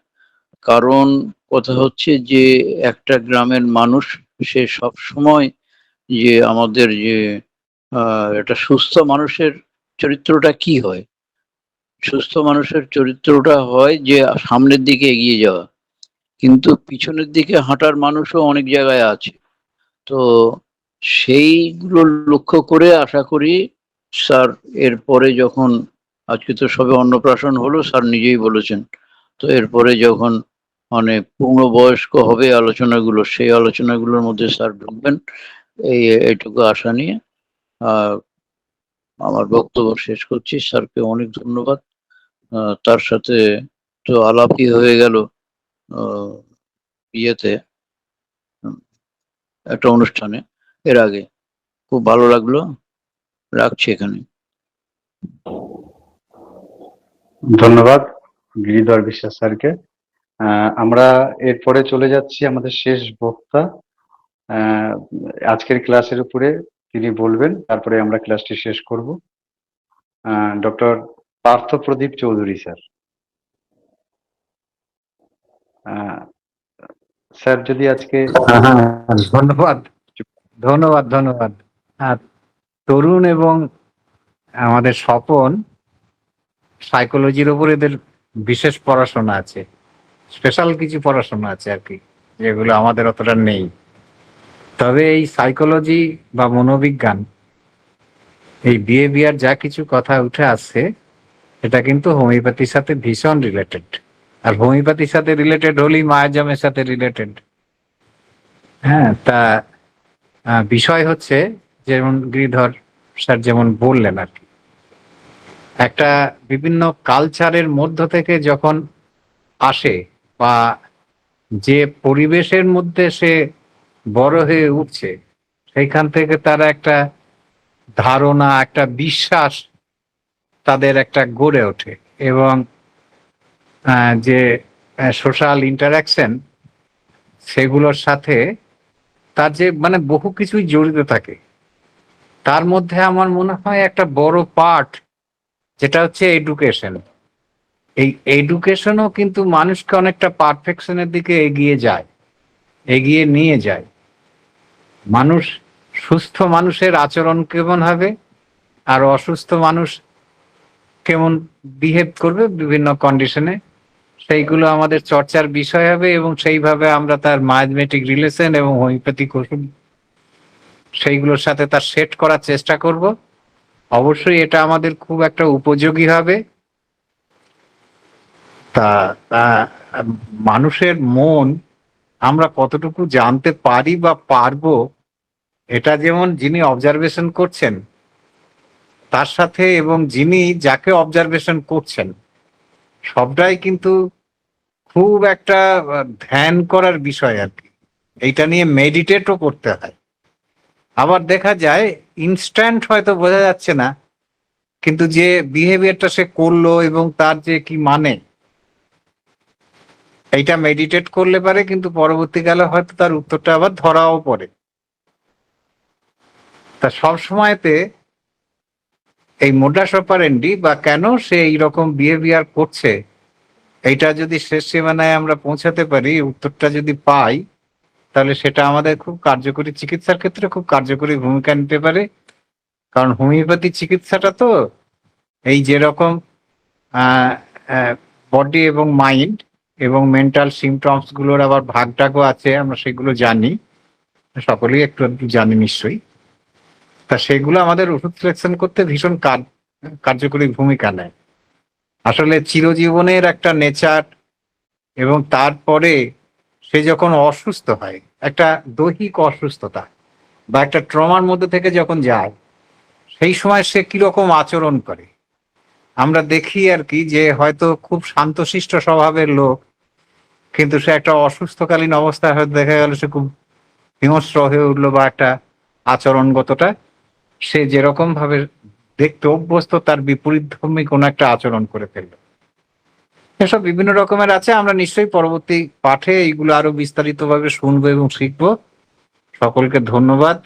কারণ কথা হচ্ছে যে একটা গ্রামের মানুষ, সে সব সময় যে আমাদের যে একটা সুস্থ মানুষের চরিত্রটা কি হয়, সুস্থ মানুষের চরিত্রটা হয় যে সামনের দিকে এগিয়ে যাওয়া, কিন্তু পিছনের দিকে হাঁটার মানুষও অনেক জায়গায় আছে। তো সেইগুলো লক্ষ্য করে আশা করি স্যার এরপরে যখন, আজকে তো সবে অন্নপ্রাশন হলো, স্যার নিজেই বলেছেন, তো এরপরে যখন মানে পূর্ণবয়স্ক হবে আলোচনাগুলো, সেই আলোচনাগুলোর মধ্যে স্যার ঢুকবেন, এইটুকু আশা নিয়ে আমার বক্তব্য শেষ করছি। স্যারকে অনেক ধন্যবাদ। তার সাথে তো আলাপই হয়ে গেল ইয়েতে, একটা অনুষ্ঠানে এর আগে। খুব ভালো লাগলো, রাখছি এখানে।
ধন্যবাদ গিরিধর বিশ্বাস স্যারকে। আমরা এরপরে চলে যাচ্ছি আমাদের শেষ বক্তা। আজকের ক্লাসের উপরে তিনি বলবেন, তারপরে আমরা ক্লাসটি শেষ করব। ডক্টর পার্থ প্রদীপ চৌধুরী স্যার। স্যার যদি আজকে
ধন্যবাদ ধন্যবাদ ধন্যবাদ। আর তরুণ এবং আমাদের স্বপন সাইকোলজির উপর এদের বিশেষ পড়াশোনা আছে, স্পেশাল কিছু পড়াশোনা আছে আর কি, যেগুলো আমাদের অতটা নেই। তবে এই সাইকোলজি বা মনোবিজ্ঞান, এই বিহেভিয়ার যা কিছু কথা উঠে আসছে, এটা কিন্তু হোমিওপ্যাথির সাথে ভীষণ রিলেটেড। আর হোমিওপ্যাথির সাথে রিলেটেড হলেই মায়াজামের সাথে রিলেটেড। হ্যাঁ, তা বিষয় হচ্ছে যেমন গিরিধর স্যার যেমন বললেন আর কি, একটা বিভিন্ন কালচারের মধ্য থেকে যখন আসে বা যে পরিবেশের মধ্যে সে বড় হয়ে উঠছে, সেইখান থেকে তারা একটা ধারণা, একটা বিশ্বাস তাদের একটা গড়ে ওঠে। এবং যে সোশ্যাল ইন্টারাকশন, সেগুলোর সাথে তার যে মানে বহু কিছুই জড়িত থাকে। তার মধ্যে আমার মনে হয় একটা বড় পার্ট যেটা হচ্ছে এডুকেশন। এই এডুকেশনও কিন্তু মানুষকে অনেকটা পারফেকশনের দিকে এগিয়ে নিয়ে যায়। মানুষ, সুস্থ মানুষের আচরণ কেমন হবে আর অসুস্থ মানুষ কেমন বিহেভ করবে বিভিন্ন কন্ডিশনে, সেইগুলো আমাদের চর্চার বিষয় হবে। এবং সেইভাবে আমরা তার ম্যাথমেটিক রিলেশন এবং হোমিওপ্যাথিক ওষুধ সেইগুলোর সাথে তার সেট করার চেষ্টা করব। অবশ্যই এটা আমাদের খুব একটা উপযোগী হবে। তা তা মানুষের মন আমরা কতটুকু জানতে পারি বা পারবো, এটা যেমন যিনি অবজারভেশন করছেন তার সাথে এবং যিনি যাকে অবজারভেশন করছেন, সবটাই কিন্তু খুব একটা ধ্যান করার বিষয় আর কি। এইটা নিয়ে মেডিটেটও করতে হয়। আবার দেখা যায় ইনস্ট্যান্ট হয়তো বোঝা যাচ্ছে না, কিন্তু যে বিহেভিয়ারটা সে করলো এবং তার যে কি মানে, এইটা মেডিটেট করলে পারে কিন্তু পরবর্তীকালে হয়তো তার উত্তরটা আবার ধরাও পড়ে। তা সব সময়তে এই মোডাস অপারেন্ডি বা কেন সে এইরকম বিহেভিয়ার করছে, এইটা যদি শেষ সীমানায় আমরা পৌঁছাতে পারি, উত্তরটা যদি পাই, তাহলে সেটা আমাদের খুব কার্যকরী, চিকিৎসার ক্ষেত্রে খুব কার্যকরী ভূমিকা নিতে পারে। কারণ হোমিওপ্যাথি চিকিৎসাটা তো এই যেরকম বডি এবং মাইন্ড এবং মেন্টাল সিমটমস গুলোর আবার ভাগটাগও আছে, আমরা সেগুলো জানি, সকলেই একটু একটু জানি নিশ্চয়ই। তা সেগুলো আমাদের ওষুধ সিলেকশন করতে ভীষণ কার্যকরী ভূমিকা নেয়। আসলে চিরজীবনের একটা নেচার, এবং তারপরে সে যখন অসুস্থ হয়, একটা দৈহিক অসুস্থতা বা একটা ট্রমার মধ্যে থেকে যখন যায়, সেই সময় সে কিরকম আচরণ করে আমরা দেখি আর কি। যে হয়তো খুব শান্তশিষ্ট স্বভাবের লোক, কিন্তু সে একটা অসুস্থকালীন অবস্থায় হয়তো দেখা গেল সে খুব হিংস্র হয়ে উঠলো, বা একটা আচরণগতটা সে যেরকম ভাবে দেখতে অভ্যস্ত তার বিপরীতধর্মী কোনো একটা আচরণ করে ফেললো। এসব বিভিন্ন রকমের আছে, আমরা নিশ্চয়ই পরবর্তী পাঠে এইগুলো আরো বিস্তারিতভাবে শুনবো এবং শিখবো। সকলকে ধন্যবাদ।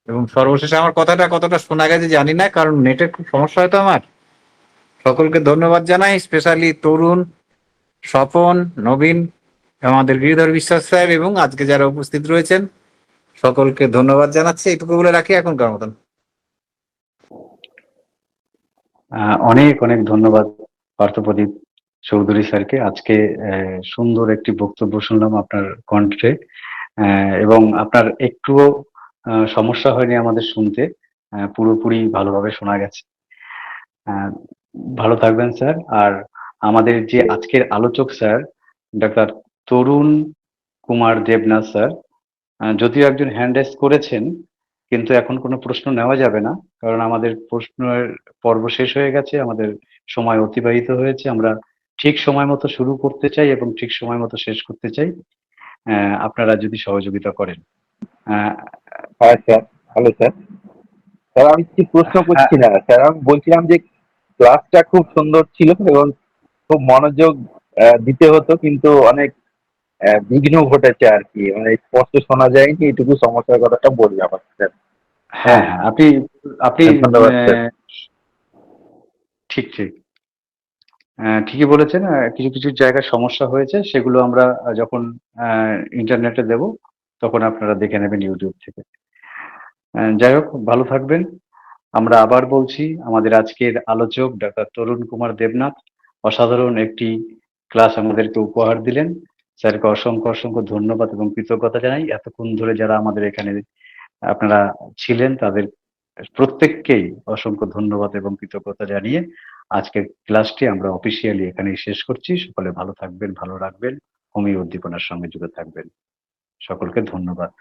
এবং সর্বশেষে আমার কথাটা কতটা শোনা গেছে জানি না, কারণ নেটের খুব সমস্যা হয়তো আমার। সকলকে ধন্যবাদ জানাই, স্পেশালি তরুণ, স্বপন, নবীন, আমাদের গিরিধর বিশ্বাস স্যার এবং আজকে যারা উপস্থিত রয়েছেন সকলকে ধন্যবাদ জানাচ্ছি। এইটুকু বলে রাখি এখনকার মতন।
অনেক অনেক ধন্যবাদ পার্থপ্রদীপ চৌধুরী স্যারকে। আজকে সুন্দর একটি বক্তব্য শুনলাম আপনার কণ্ঠে, এবং আপনার একটুও সমস্যা হয়নি আমাদের শুনতে, পুরোপুরি ভালোভাবে শোনা গেছে। ভালো থাকবেন স্যার। আর আমাদের যে আজকের আলোচক স্যার ডাক্তার তরুণ কুমার দেবনাথ স্যার, যদিও একজন হ্যান্ড রেজ করেছেন, কিন্তু এখন কোনো প্রশ্ন নেওয়া যাবে না, কারণ আমাদের প্রশ্নের পর্ব শেষ হয়ে গেছে, আমাদের সময় অতিবাহিত হয়েছে। আমরা ঠিক সময় মতো শুরু করতে চাই এবং ঠিক সময় মতো শেষ করতে চাই, আপনারা যদি সহযোগিতা করেন।
হ্যাঁ স্যার, ভালো স্যার। স্যার আমি কিছু প্রশ্ন করছি না স্যার, আমি বলছিলাম যে ক্লাসটা খুব সুন্দর ছিল এবং খুব মনোযোগ দিতে হতো, কিন্তু অনেক বিঘ্ন ঘটেছে আর কি, মানে স্পষ্ট শোনা যায়নি, এটুকু সমস্যার কথাটা বললাম স্যার।
হ্যাঁ হ্যাঁ, আপনি আপনি
ধন্যবাদ স্যার।
ঠিক ঠিক ঠিকই বলেছেন। কিছু কিছু জায়গায় সমস্যা হয়েছে, সেগুলো আমরা যখন ইন্টারনেটে দেব তখন আপনারা দেখে নেবেন ইউটিউব থেকে। যাই হোক, ভালো থাকবেন। আমরা আবার বলছি, আমাদের আজকের আলোচক ডক্টর তরুণ কুমার দেবনাথ অসাধারণ একটি ক্লাস আমাদেরকে উপহার দিলেন। স্যারকে অসংখ্য অসংখ্য ধন্যবাদ এবং কৃতজ্ঞতা জানাই। এতক্ষণ ধরে যারা আমাদের এখানে আপনারা ছিলেন তাদের প্রত্যেককেই অসংখ্য ধন্যবাদ এবং কৃতজ্ঞতা জানিয়ে আজকের ক্লাসটি আমরা অফিসিয়ালি এখানেই শেষ করছি। সকলে ভালো থাকবেন, ভালো রাখবেন, হোমিও উদ্দীপনার সঙ্গে যুক্ত থাকবেন। সকলকে ধন্যবাদ।